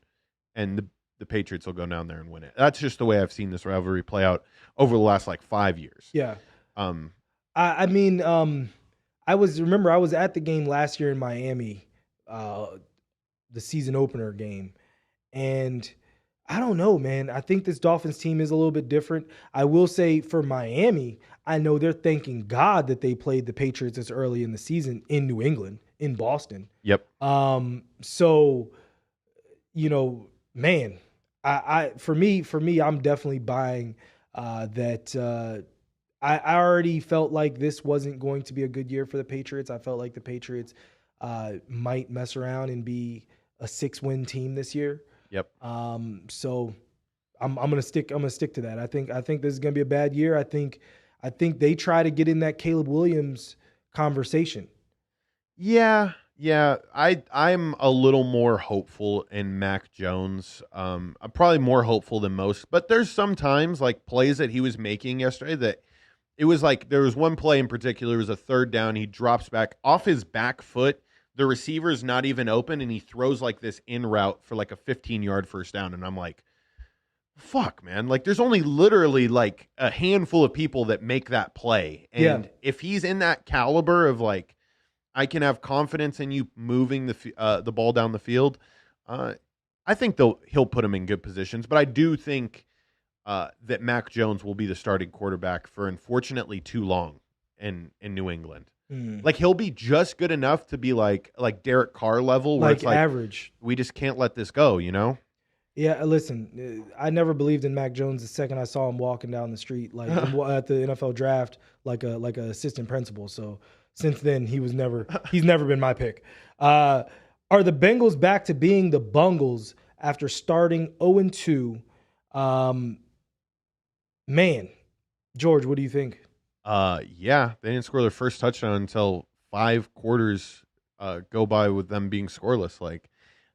and the Patriots will go down there and win it. That's just the way I've seen this rivalry play out over the last like 5 years. Yeah. I was at the game last year in Miami, the season opener game, and I don't know, man. I think this Dolphins team is a little bit different. I will say for Miami, I know they're thanking God that they played the Patriots this early in the season in New England, in Boston. Yep. So, man, for me, I'm definitely buying that. I already felt like this wasn't going to be a good year for the Patriots. I felt like the Patriots might mess around and be a 6-win team this year. Yep. So I'm gonna stick to that. I think this is gonna be a bad year. I think they try to get in that Caleb Williams conversation. Yeah. I'm a little more hopeful in Mac Jones. I'm probably more hopeful than most, but there's sometimes like plays that he was making yesterday that it was like, there was one play in particular, it was a third down. He drops back off his back foot. The receiver's not even open, and he throws like this in route for like a 15-yard first down. And I'm like, fuck, man. Like, there's only literally like a handful of people that make that play. And if he's in that caliber of like, I can have confidence in you moving the ball down the field. I think he'll put him in good positions, but I do think that Mac Jones will be the starting quarterback for unfortunately too long in New England. Like he'll be just good enough to be like Derek Carr level, where like it's like average. We just can't let this go, Yeah, listen, I never believed in Mac Jones the second I saw him walking down the street, like at the NFL draft, like a assistant principal. So since then, he's never been my pick. Are the Bengals back to being the Bungles after starting 0-2? Man, George, what do you think? Yeah, they didn't score their first touchdown until 5 quarters go by with them being scoreless. Like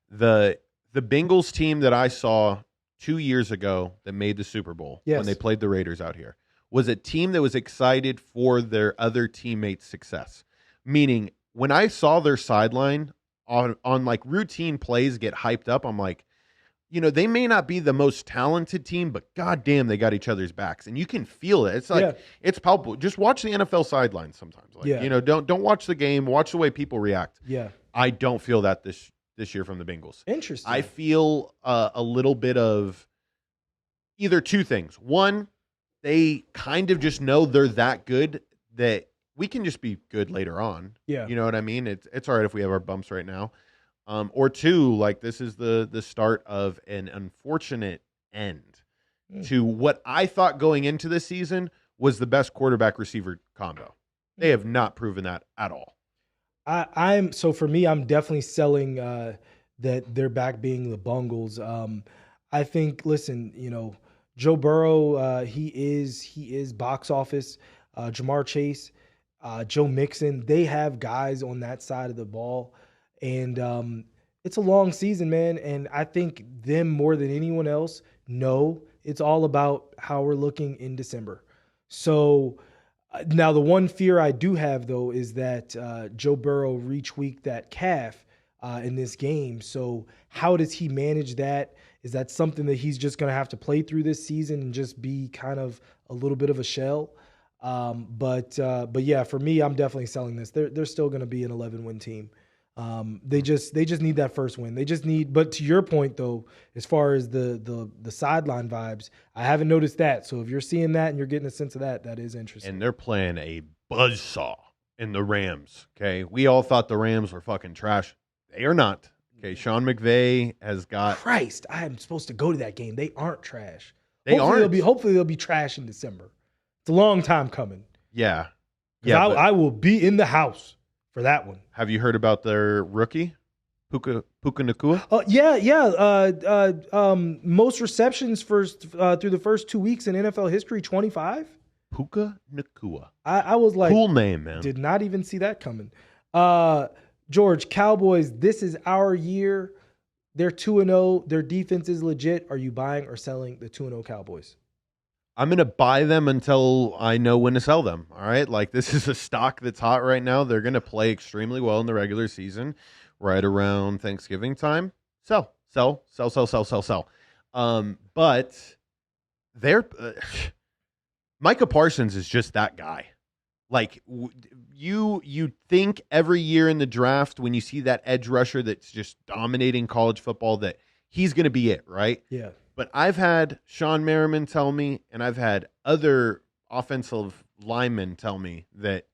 the Bengals team that I saw 2 years ago that made the Super Bowl when they played the Raiders out here was a team that was excited for their other teammates' success. Meaning, when I saw their sideline on like routine plays get hyped up, I'm like, they may not be the most talented team, but goddamn, they got each other's backs, and you can feel it. It's like it's palpable. Just watch the NFL sidelines sometimes. Like, don't watch the game. Watch the way people react. Yeah, I don't feel that this year from the Bengals. Interesting. I feel a little bit of either two things. One, they kind of just know they're that good that we can just be good later on. Yeah, you know what I mean. It's all right if we have our bumps right now. Or two, like this is the start of an unfortunate end to what I thought going into this season was the best quarterback receiver combo. They have not proven that at all. For me, I'm definitely selling that they're back being the Bungles. I think, listen, Joe Burrow, he is box office. Jamar Chase, Joe Mixon, they have guys on that side of the ball. And it's a long season, man. And I think them more than anyone else know it's all about how we're looking in December. So now the one fear I do have, though, is that Joe Burrow retweaked that calf in this game. So how does he manage that? Is that something that he's just going to have to play through this season and just be kind of a little bit of a shell? But yeah, for me, I'm definitely selling this. They're still going to be an 11-win team. They just need that first win. They just need, but to your point though, as far as the sideline vibes, I haven't noticed that. So if you're seeing that and you're getting a sense of that is interesting. And they're playing a buzzsaw in the Rams. Okay. We all thought the Rams were fucking trash. They are not. Okay. Sean McVay has got Christ. I am supposed to go to that game. They aren't trash. Hopefully they'll be trash in December. It's a long time coming. Yeah. Yeah. I will be in the house for that one. Have you heard about their rookie, Puka Nacua? Most receptions through the first 2 weeks in NFL history, 25. Puka Nacua. I was like, cool name, man. Did not even see that coming. George, Cowboys, this is our year. They're 2-0. Their defense is legit. Are you buying or selling the 2-0 Cowboys? I'm going to buy them until I know when to sell them. All right. Like, this is a stock that's hot right now. They're going to play extremely well in the regular season right around Thanksgiving time. Sell. But they're Micah Parsons is just that guy. Like, you think every year in the draft when you see that edge rusher that's just dominating college football that he's going to be it, right? Yeah. But I've had Sean Merriman tell me, and I've had other offensive linemen tell me that,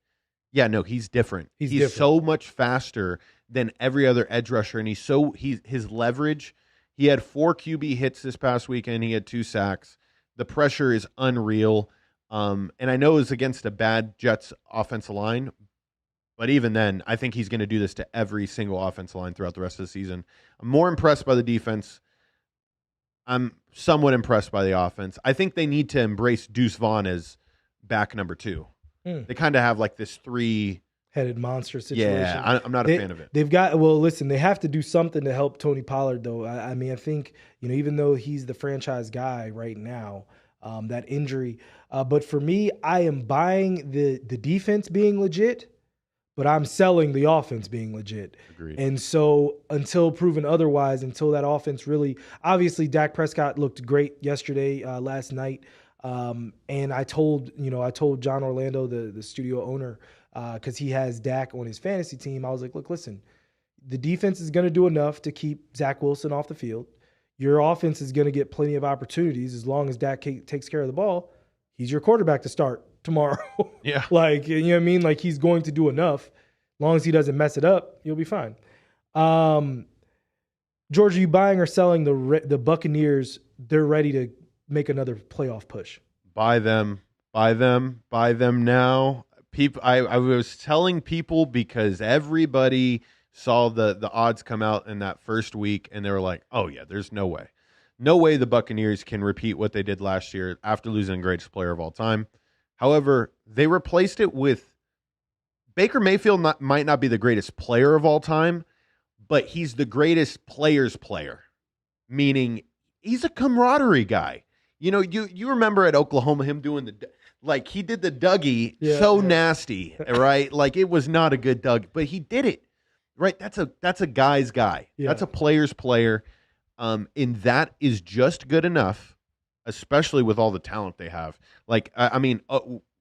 yeah, no, he's different. He's different. So much faster than every other edge rusher, and his leverage. He had 4 QB hits this past weekend. He had 2 sacks. The pressure is unreal. And I know it was against a bad Jets offensive line, but even then, I think he's going to do this to every single offensive line throughout the rest of the season. I'm more impressed by the defense. I'm somewhat impressed by the offense. I think they need to embrace Deuce Vaughn as back number 2. They kind of have like this 3-headed monster situation. Yeah, I'm not a fan of it. They have to do something to help Tony Pollard, though. I mean, I think, even though he's the franchise guy right now, that injury. But for me, I am buying the defense being legit, but I'm selling the offense being legit. Agreed. And so until proven otherwise, until that offense really, obviously Dak Prescott looked great yesterday, last night. And I told John Orlando, the studio owner, because he has Dak on his fantasy team. I was like, look, listen, the defense is going to do enough to keep Zach Wilson off the field. Your offense is going to get plenty of opportunities as long as Dak takes care of the ball. He's your quarterback to start tomorrow. Yeah. Like, you know what I mean? Like, he's going to do enough. As long as he doesn't mess it up, you'll be fine. George, are you buying or selling the Buccaneers? They're ready to make another playoff push. Buy them now. People, I was telling people because everybody saw the odds come out in that first week, and they were like, "Oh yeah, there's no way the Buccaneers can repeat what they did last year after losing the greatest player of all time." However, they replaced it with Baker Mayfield. Might not be the greatest player of all time, but he's the greatest player's player, meaning he's a camaraderie guy. You know, you remember at Oklahoma him doing he did the Dougie nasty, right? Like it was not a good Doug, but he did it, right? That's a guy's guy. Yeah. That's a player's player, and that is just good enough, especially with all the talent they have. Like, I mean,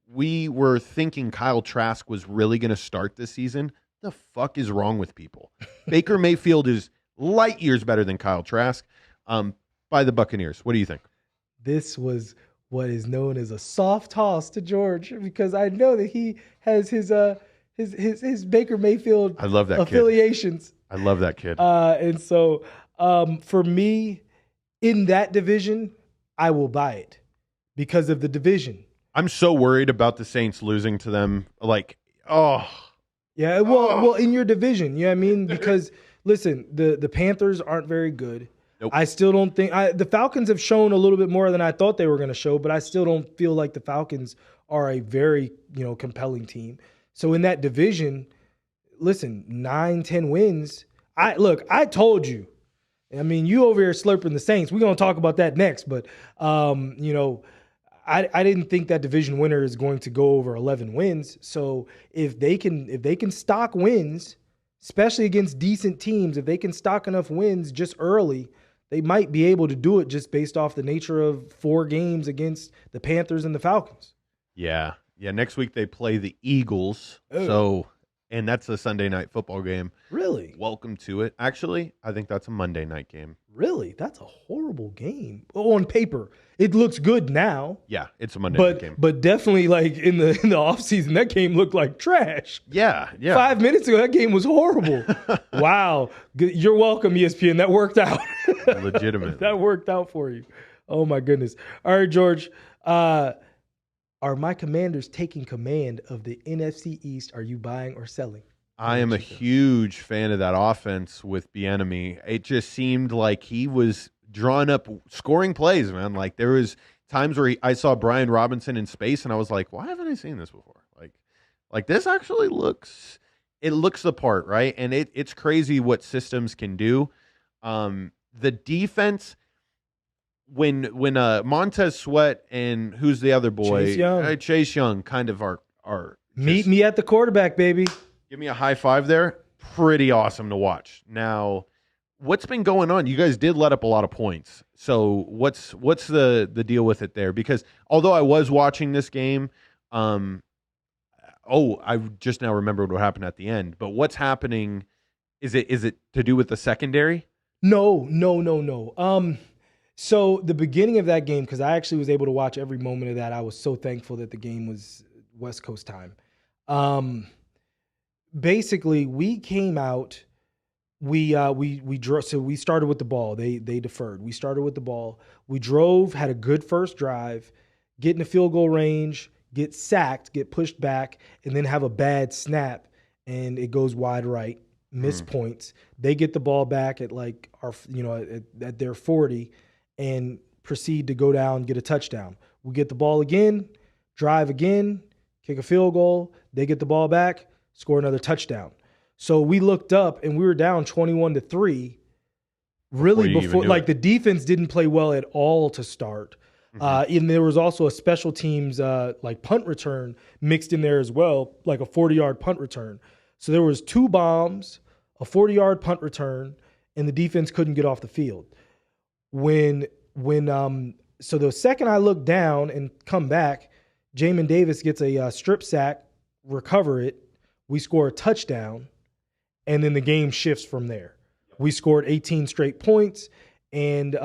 we were thinking Kyle Trask was really going to start this season. The fuck is wrong with people? Baker Mayfield is light years better than Kyle Trask. By the Buccaneers. What do you think? This was what is known as a soft toss to George because I know that he has his Baker Mayfield I love that affiliations. Kid. I love that kid. And so for me, in that division, I will buy it because of the division. I'm so worried about the Saints losing to them. Like, yeah, well, in your division, you know what I mean? Because listen, the Panthers aren't very good. Nope. I still don't think the Falcons have shown a little bit more than I thought they were going to show, but I still don't feel like the Falcons are a very, compelling team. So in that division, listen, 9-10 wins. I told you. I mean, you over here slurping the Saints. We're going to talk about that next, but I didn't think that division winner is going to go over 11 wins. So if they can stock wins, especially against decent teams, if they can stock enough wins just early, they might be able to do it just based off the nature of 4 games against the Panthers and the Falcons. Yeah. Next week they play the Eagles. Oh. And that's a Sunday night football game. Really? Welcome to it. Actually, I think that's a Monday night game. Really? That's a horrible game. On paper, it looks good now. Yeah, it's a Monday night game. But definitely, like in the offseason, that game looked like trash. Yeah. 5 minutes ago, that game was horrible. Wow. You're welcome, ESPN. That worked out. Legitimately. That worked out for you. Oh, my goodness. All right, George. Are my Commanders taking command of the NFC East? Are you buying or selling? I am a huge fan of that offense with Bieniemy. It just seemed like he was drawing up scoring plays, man. Like there was times where I saw Brian Robinson in space, and I was like, why haven't I seen this before? Like this actually looks the part, right? And it's crazy what systems can do. The defense. When Montez Sweat and who's the other boy? Chase Young kind of are meet me at the quarterback, baby. Give me a high five there. Pretty awesome to watch. Now, what's been going on? You guys did let up a lot of points. So what's the deal with it there? Because although I was watching this game, I just now remembered what happened at the end. But what's happening? Is it to do with the secondary? No. So the beginning of that game, because I actually was able to watch every moment of that, I was so thankful that the game was West Coast time. Basically, we came out, we drove. So we started with the ball. They deferred. We started with the ball. We drove, had a good first drive, get in the field goal range, get sacked, get pushed back, and then have a bad snap, and it goes wide right, miss points. They get the ball back at like at their 40. And proceed to go down, get a touchdown. We get the ball again, drive again, kick a field goal. They get the ball back, score another touchdown. So we looked up and we were down 21-3. Really before like the defense didn't play well at all to start. And there was also a special teams like punt return mixed in there as well, like a 40-yard punt return. So there was 2 bombs, a 40-yard punt return, and the defense couldn't get off the field. So the second I look down and come back, Jamin Davis gets a strip sack recover it. We score a touchdown, and then the game shifts from there. We scored 18 straight points, and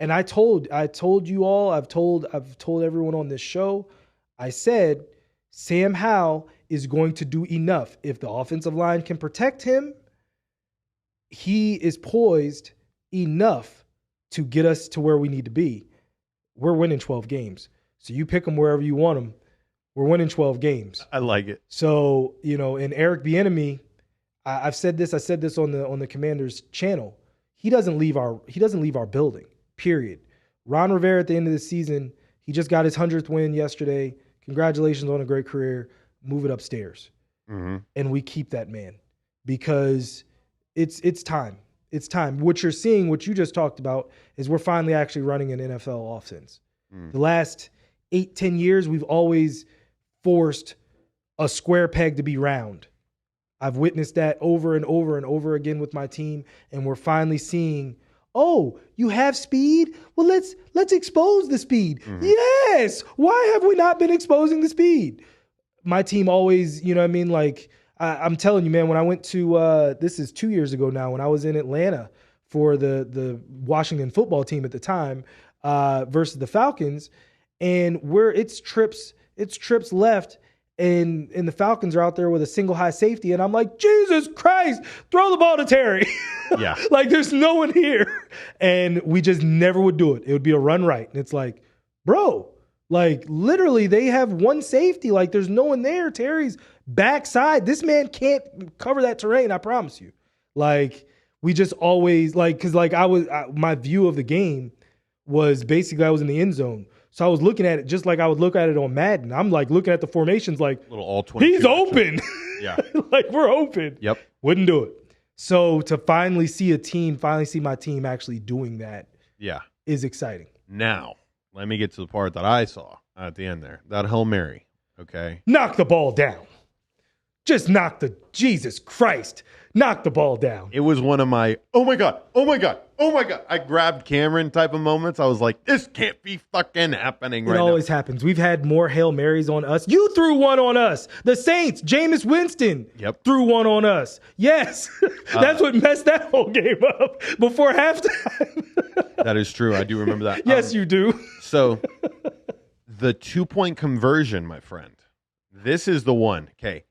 I told you all, I've told everyone on this show, I said Sam Howell is going to do enough. If the offensive line can protect him, he is poised enough to get us to where we need to be. We're winning 12 games. So you pick them wherever you want them. We're winning 12 games. I like it. So, and Eric Bieniemy, I said this on the Commanders channel. He doesn't leave our building. Period. Ron Rivera at the end of the season, he just got his 100th win yesterday. Congratulations on a great career. Move it upstairs. Mm-hmm. And we keep that man because it's time. It's time. What you're seeing, what you just talked about, is we're finally actually running an NFL offense. The last 8-10 years, we've always forced a square peg to be round. I've witnessed that over and over and over again with my team, and we're finally seeing, oh, you have speed? Well, let's expose the speed. Mm-hmm. Yes! Why have we not been exposing the speed? My team always, like, I'm telling you, man, when I went to, this is 2 years ago now, when I was in Atlanta for the Washington football team at the time versus the Falcons, and it's trips left, and the Falcons are out there with a single high safety, and I'm like, Jesus Christ, throw the ball to Terry. Yeah. Like, there's no one here. And we just never would do it. It would be a run right. And it's like, bro, like, literally, they have one safety. Like, there's no one there. Terry's backside. This man can't cover that terrain, I promise you. Like, we just always, like, because, like, my view of the game was basically I was in the end zone. So I was looking at it just like I would look at it on Madden. I'm like looking at the formations like, little all 22 he's open. Yeah. Like, we're open. Yep. Wouldn't do it. So to finally see my team actually doing that is exciting. Now, let me get to the part that I saw at the end there. That Hail Mary, okay? Knock the ball down. Just Jesus Christ, knock the ball down. It was one of my, oh my God. I grabbed Cameron type of moments. I was like, this can't be fucking happening right now. It always happens. We've had more Hail Marys on us. You threw one on us. The Saints, Jameis Winston threw one on us. Yes, that's what messed that whole game up before halftime. That is true. I do remember that. Yes, you do. So the 2-point conversion, my friend, this is the one. Okay.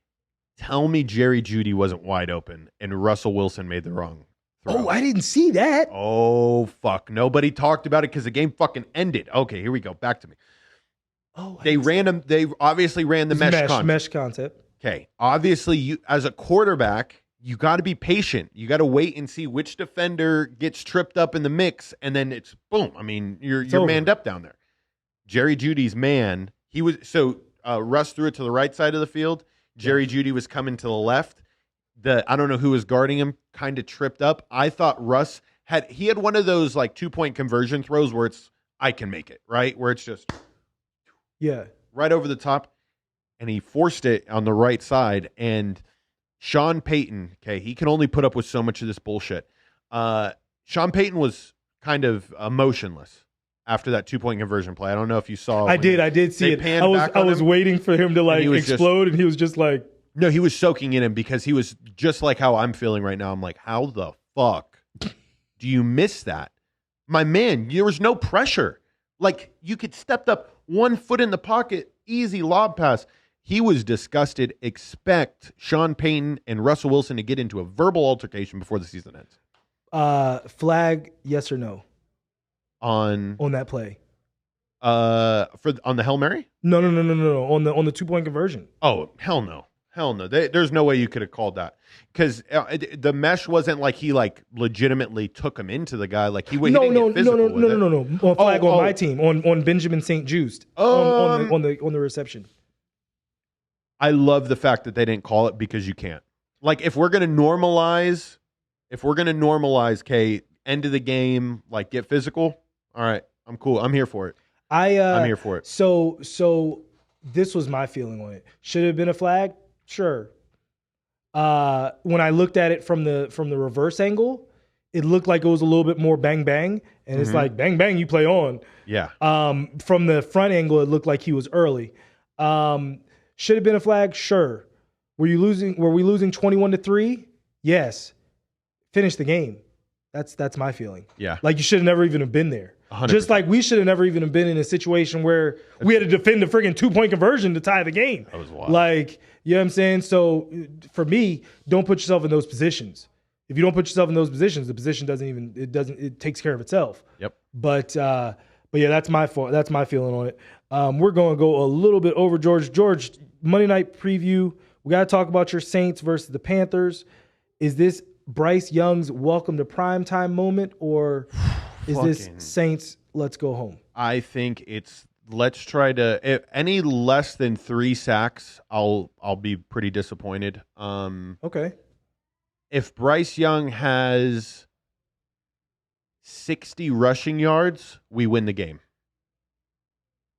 Tell me Jerry Jeudy wasn't wide open and Russell Wilson made the wrong throw. Oh, I didn't see that. Oh, fuck. Nobody talked about it because the game fucking ended. Okay, here we go. Back to me. Oh, they obviously ran the mesh concept. Okay. Obviously, you as a quarterback, you got to be patient. You got to wait and see which defender gets tripped up in the mix, and then it's boom. I mean, you're manned up down there. Jerry Jeudy's man, Russ threw it to the right side of the field. Jerry Jeudy was coming to the left. I don't know who was guarding him, kind of tripped up. I thought Russ had one of those like 2-point conversion throws where it's I can make it, right? Where it's just right over the top. And he forced it on the right side. And Sean Payton, okay, he can only put up with so much of this bullshit. Sean Payton was kind of motionless after that 2-point conversion play. I don't know if you saw. I did see it. I was waiting for him to like explode, and he was just like. No, he was soaking in him because he was just like how I'm feeling right now. I'm like, how the fuck do you miss that? My man, there was no pressure. Like, you could step up 1 foot in the pocket, easy lob pass. He was disgusted. Expect Sean Payton and Russell Wilson to get into a verbal altercation before the season ends. Flag, yes or no? On that play. On the Hail Mary? No. On the 2-point conversion. Oh, hell no. Hell no. There's no way you could have called that because the mesh wasn't like he like legitimately took him into the guy. Like he didn't get physical with it. No. Flag on my team on Benjamin St. Juste on the reception. I love the fact that they didn't call it because you can't. Like if we're gonna normalize, end of the game, like get physical. All right, I'm cool. I'm here for it. I'm here for it. So this was my feeling on it. Should it have been a flag? Sure. When I looked at it from the reverse angle, it looked like it was a little bit more bang bang, and it's like bang bang, you play on. Yeah. From the front angle, it looked like he was early. Should have been a flag? Sure. Were we losing 21-3? Yes. Finish the game. That's my feeling. Yeah. Like you should have never even have been there. 100%. Just like we should have never even have been in a situation where we had to defend a friggin' 2-point conversion to tie the game. That was wild. Like, you know what I'm saying? So for me, don't put yourself in those positions. If you don't put yourself in those positions, the position it takes care of itself. Yep. But yeah, that's my fault. That's my feeling on it. We're going to go a little bit over George. George, Monday night preview. We got to talk about your Saints versus the Panthers. Is this Bryce Young's welcome to primetime moment, or is this Saints let's go home? I think it's let's try to. If any less than 3 sacks, I'll be pretty disappointed. Okay. If Bryce Young has 60 rushing yards, we win the game.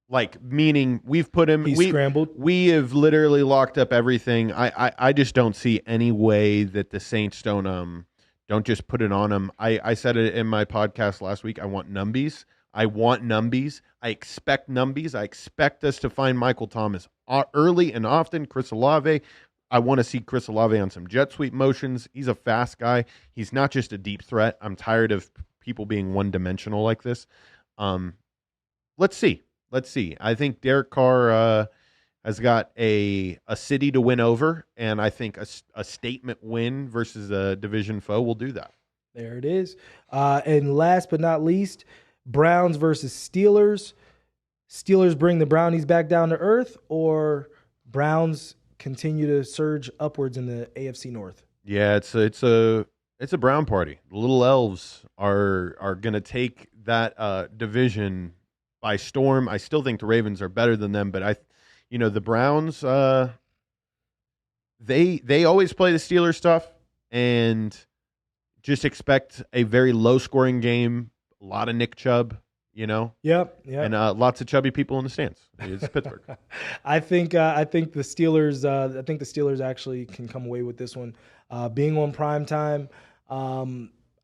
Like, meaning we've put him. He's scrambled. We have literally locked up everything. I just don't see any way that the Saints don't just put it on him. I said it in my podcast last week. I want numbies. I expect numbies. I expect us to find Michael Thomas early and often. Chris Olave. I want to see Chris Olave on some jet sweep motions. He's a fast guy. He's not just a deep threat. I'm tired of people being one-dimensional like this. Let's see. I think Derek Carr has got a city to win over, and I think a statement win versus a division foe will do that. There it is. And last but not least, Browns versus Steelers. Steelers bring the Brownies back down to earth, or Browns continue to surge upwards in the AFC North? Yeah, it's a Brown party. The little elves are going to take that division by storm. I still think the Ravens are better than them, but the Browns, they always play the Steelers stuff and just expect a very low scoring game. A lot of Nick Chubb, Yep. And lots of chubby people in the stands. It's Pittsburgh. I think the Steelers actually can come away with this one. Being on prime time,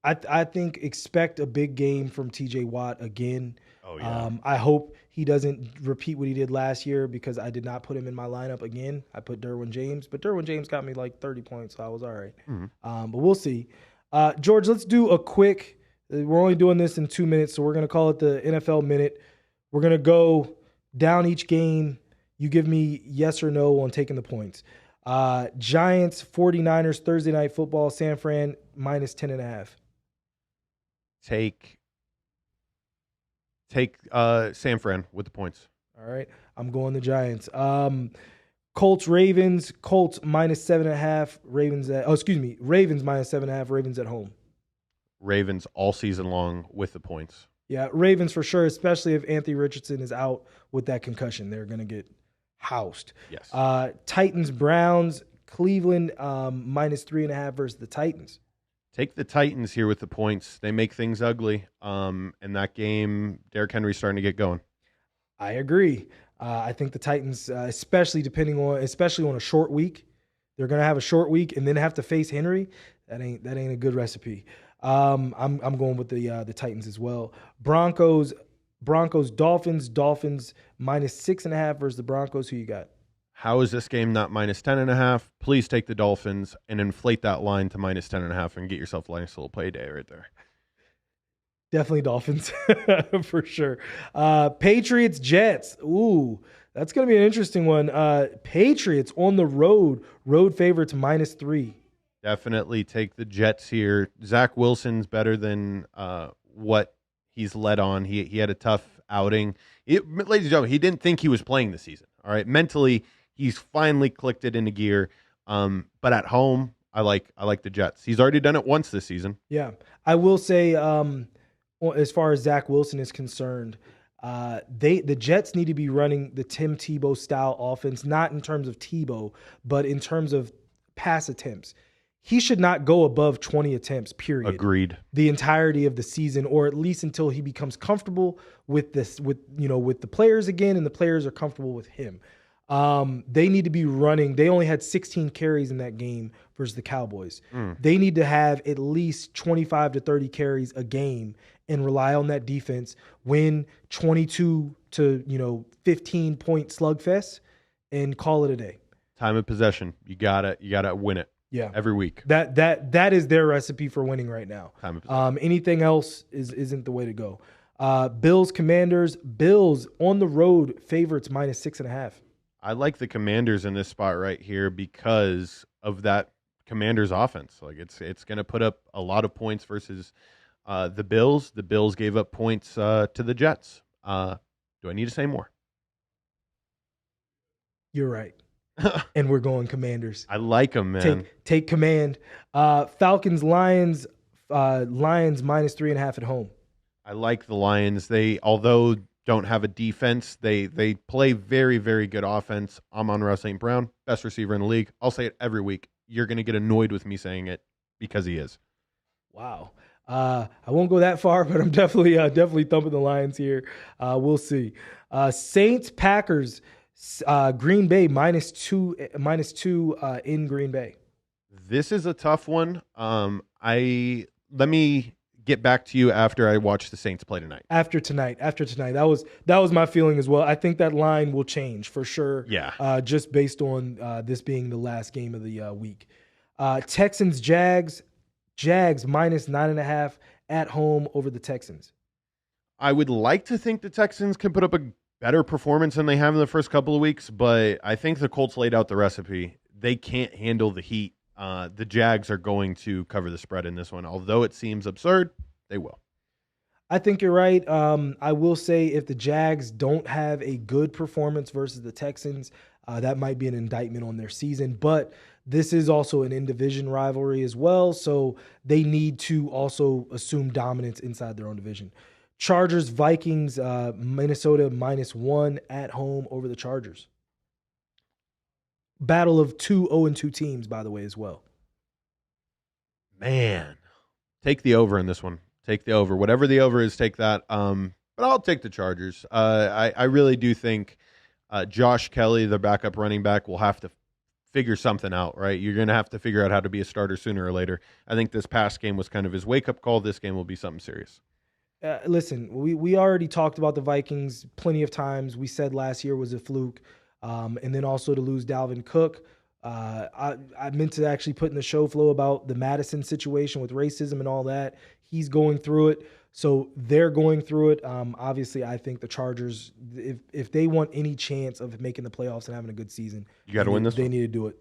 I think expect a big game from TJ Watt again. Oh, yeah. I hope he doesn't repeat what he did last year, because I did not put him in my lineup again. I put Derwin James, but Derwin James got me like 30 points, so I was all right. Mm-hmm. But we'll see. George, let's do a quick – we're only doing this in 2 minutes, so we're going to call it the NFL Minute. We're going to go down each game. You give me yes or no on taking the points. Giants, 49ers, Thursday Night Football, San Fran, minus 10.5. Take San Fran with the points. All right. I'm going the Giants. Colts, Ravens. Colts minus 7.5. Ravens minus 7.5. Ravens at home. Ravens all season long with the points. Yeah, Ravens for sure, especially if Anthony Richardson is out with that concussion. They're going to get housed. Yes. Titans, Browns, Cleveland minus 3.5 versus the Titans. Take the Titans here with the points. They make things ugly. In that game, Derrick Henry's starting to get going. I agree. I think the Titans, especially on a short week, they're going to have a short week and then have to face Henry. That ain't a good recipe. I'm going with the Titans as well. Broncos, Dolphins minus 6.5 versus the Broncos. Who you got? How is this game not minus 10.5? Please take the Dolphins and inflate that line to minus 10.5 and get yourself a nice little payday right there. Definitely Dolphins for sure. Patriots, Jets. Ooh, that's going to be an interesting one. Patriots on the road favorites minus 3. Definitely take the Jets here. Zach Wilson's better than what he's led on. He had a tough outing. Ladies and gentlemen, he didn't think he was playing this season. All right, mentally, he's finally clicked it into gear. But at home, I like the Jets. He's already done it once this season. Yeah, I will say, as far as Zach Wilson is concerned, the Jets need to be running the Tim Tebow style offense, not in terms of Tebow, but in terms of pass attempts. He should not go above 20 attempts, period. Agreed. The entirety of the season, or at least until he becomes comfortable with the players again, and the players are comfortable with him. They need to be running. They only had 16 carries in that game versus the Cowboys. They need to have at least 25 to 30 carries a game and rely on that defense, win 22 to 15 point slugfest, and call it a day. Time of possession. You gotta win it. Yeah. Every week. That is their recipe for winning right now. Time of possession. Anything else isn't the way to go. Bills, Commanders. Bills on the road, favorites -6.5. I like the Commanders in this spot right here because of that Commanders offense. Like it's going to put up a lot of points versus the Bills. The Bills gave up points to the Jets. Do I need to say more? You're right. And we're going Commanders. I like them, man. Take command. Falcons, Lions. Lions -3.5 at home. I like the Lions. They, although don't have a defense, they play very, very good offense. Amon-Ra St. Brown, best receiver in the league. I'll say it every week. You're going to get annoyed with me saying it because he is. Wow. I won't go that far, but I'm definitely thumping the Lions here. We'll see. Saints, Packers, Green Bay -2 in Green Bay. This is a tough one. Let me get back to you after I watch the Saints play tonight. After tonight. That was my feeling as well. I think that line will change for sure. Yeah. Just based on this being the last game of the week. Texans, Jags -9.5 at home over the Texans. I would like to think the Texans can put up a better performance than they have in the first couple of weeks, but I think the Colts laid out the recipe. They can't handle the heat. The Jags are going to cover the spread in this one. Although it seems absurd, they will. I think you're right. I will say if the Jags don't have a good performance versus the Texans, that might be an indictment on their season. But this is also an in-division rivalry as well, so they need to also assume dominance inside their own division. Chargers, Vikings, Minnesota -1 at home over the Chargers. Battle of 2 0-2 teams, by the way, as well. Man, take the over in this one. Take the over. Whatever the over is, take that. But I'll take the Chargers. I really do think Josh Kelly, the backup running back, will have to figure something out, right? You're going to have to figure out how to be a starter sooner or later. I think this past game was kind of his wake-up call. This game will be something serious. Listen, we already talked about the Vikings plenty of times. We said last year was a fluke. And then also to lose Dalvin Cook. I meant to actually put in the show flow about the Madison situation with racism and all that. He's going through it. So they're going through it. Obviously, I think the Chargers, if they want any chance of making the playoffs and having a good season, you got to win this They one. need to do it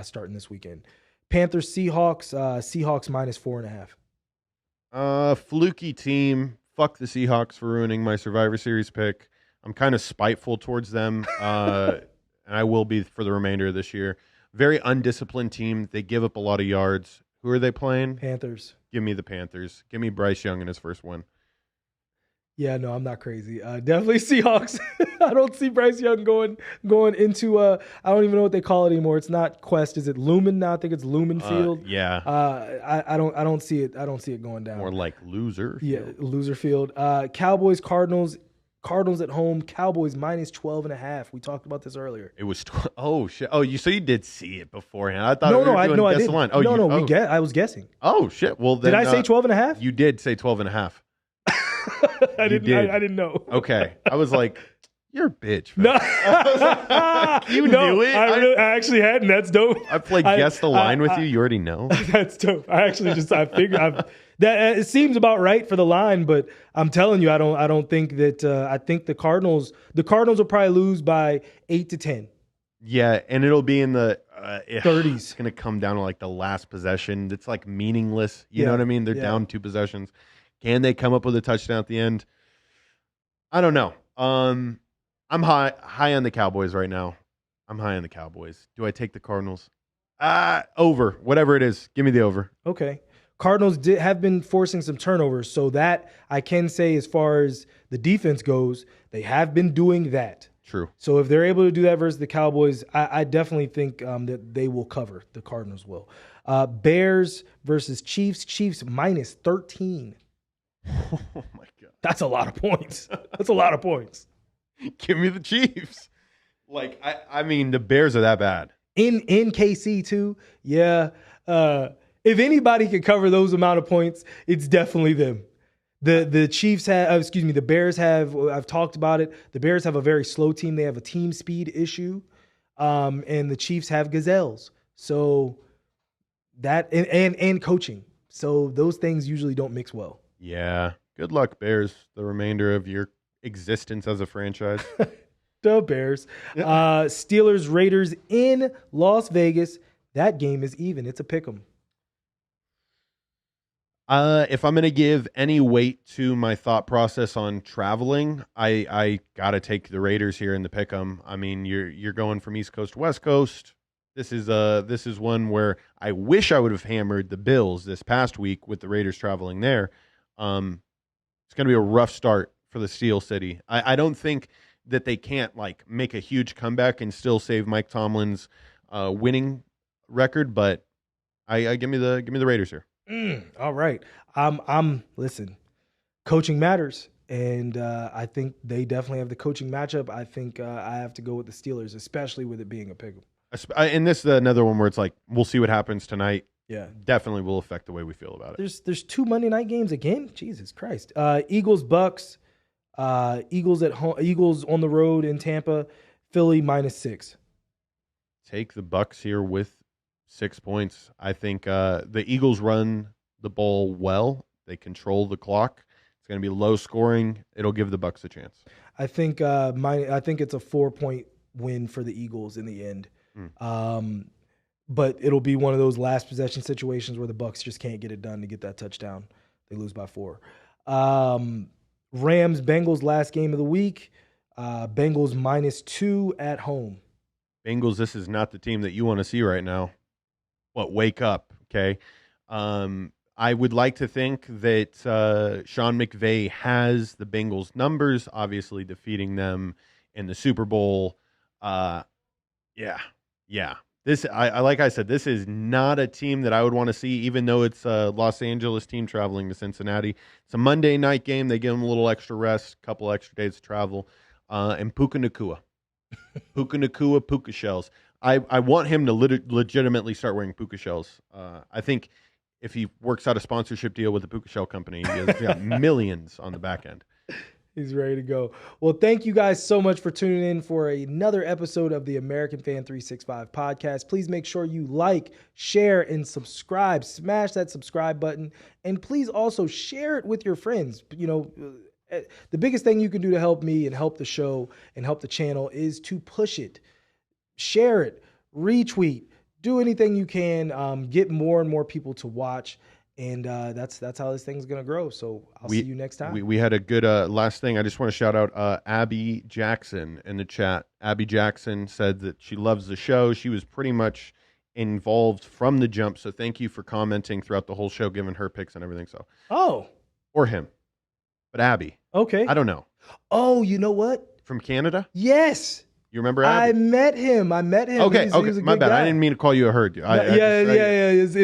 starting this weekend. Panthers, Seahawks, Seahawks -4.5. Fluky team. Fuck the Seahawks for ruining my Survivor Series pick. I'm kind of spiteful towards them, and I will be for the remainder of this year. Very undisciplined team. They give up a lot of yards. Who are they playing? Panthers. Give me the Panthers. Give me Bryce Young in his first win. Yeah, no, I'm not crazy. Definitely Seahawks. I don't see Bryce Young going into I don't even know what they call it anymore. It's not Quest. Is it Lumen now? I think it's Lumen Field. Yeah. I don't see it. I don't see it going down. More like Loser. Yeah, Loser Field. Cowboys, Cardinals. Cardinals at home. Cowboys -12.5. We talked about this earlier. It was oh shit. Oh, so you did see it beforehand. I thought no, we were doing I guess didn't. the line. I was guessing. Oh shit. Well then, did I say 12.5? You did say 12.5. I didn't know. Okay. I was like, you're a bitch. No, you knew it. I actually hadn't. That's dope. I played guess the line with you. You already know. That's dope. I figured that it seems about right for the line, but I'm telling you, I don't think that. I think the Cardinals will probably lose by 8 to 10. Yeah, and it'll be in the 30s. It's gonna come down to like the last possession. It's like meaningless. You know what I mean? They're down 2 possessions. Can they come up with a touchdown at the end? I don't know. I'm high on the Cowboys right now. I'm high on the Cowboys. Do I take the Cardinals? Over. Whatever it is. Give me the over. Okay. Cardinals have been forcing some turnovers, so that I can say as far as the defense goes, they have been doing that. True. So if they're able to do that versus the Cowboys, I definitely think that they will cover. The Cardinals will. Bears versus Chiefs. Chiefs -13. Oh, my God. That's a lot of points. That's a lot of points. Give me the Chiefs. Like, I mean, the Bears are that bad. In KC, too. Yeah. If anybody can cover those amount of points, it's definitely them. The Chiefs have, the Bears have, I've talked about it. The Bears have a very slow team. They have a team speed issue. And the Chiefs have gazelles. So that and coaching. So those things usually don't mix well. Yeah. Good luck, Bears, the remainder of your existence as a franchise. The Bears. Steelers, Raiders in Las Vegas. That game is even. It's a pick 'em. If I'm going to give any weight to my thought process on traveling, I got to take the Raiders here in the pick 'em. I mean, you're going from East Coast to West Coast. This is one where I wish I would have hammered the Bills this past week with the Raiders traveling there. It's going to be a rough start for the Steel City. I don't think that they can't make a huge comeback and still save Mike Tomlin's winning record, but I give me the Raiders here. All right. Listen, coaching matters, and I think they definitely have the coaching matchup. I think I have to go with the Steelers, especially with it being a pick 'em. And this is another one where it's we'll see what happens tonight. Yeah, definitely will affect the way we feel about it. There's 2 Monday night games again. Jesus Christ. Eagles, Bucks. Eagles at home. Eagles on the road in Tampa. Philly -6. Take the Bucks here with 6 points. I think the Eagles run the ball well. They control the clock. It's going to be low scoring. It'll give the Bucks a chance. I think I think it's a 4-point win for the Eagles in the end. But it'll be one of those last possession situations where the Bucks just can't get it done to get that touchdown. They lose by 4. Rams, Bengals last game of the week. Bengals -2 at home. Bengals, this is not the team that you want to see right now. Wake up, okay? I would like to think that Sean McVay has the Bengals numbers, obviously defeating them in the Super Bowl. Yeah. This, like I said, this is not a team that I would want to see, even though it's a Los Angeles team traveling to Cincinnati. It's a Monday night game. They give them a little extra rest, a couple extra days to travel. And Puka Nacua. Puka shells. I want him to legitimately start wearing puka shells. I think if he works out a sponsorship deal with the puka shell company, he's got millions on the back end. He's ready to go. Well, thank you guys so much for tuning in for another episode of the American Fan 365 podcast. Please make sure you like, share, and subscribe. Smash that subscribe button. And please also share it with your friends. You know, the biggest thing you can do to help me and help the show and help the channel is to push it. Share it, retweet, do anything you can, get more and more people to watch. And that's how this thing's going to grow. So I'll see you next time. We had a good last thing. I just want to shout out Abby Jackson in the chat. Abby Jackson said that she loves the show. She was pretty much involved from the jump. So thank you for commenting throughout the whole show, giving her picks and everything. So or him. But Abby. Okay. I don't know. Oh, you know what? From Canada? Yes. You remember Abby? I met him. Okay, He's a my bad. guy. I didn't mean to call you a herd. He's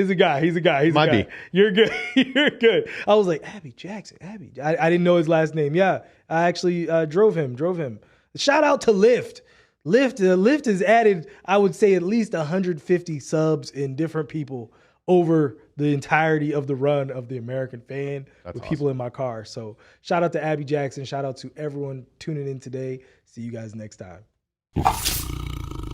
a guy. He's a guy. You're good. You're good. I was like, Abby Jackson. I didn't know his last name. Yeah, I actually drove him. Shout out to Lyft. Lyft has added, I would say, at least 150 subs in different people over the entirety of the run of the American Fan. That's with awesome. People in my car. So shout out to Abby Jackson. Shout out to everyone tuning in today. See you guys next time.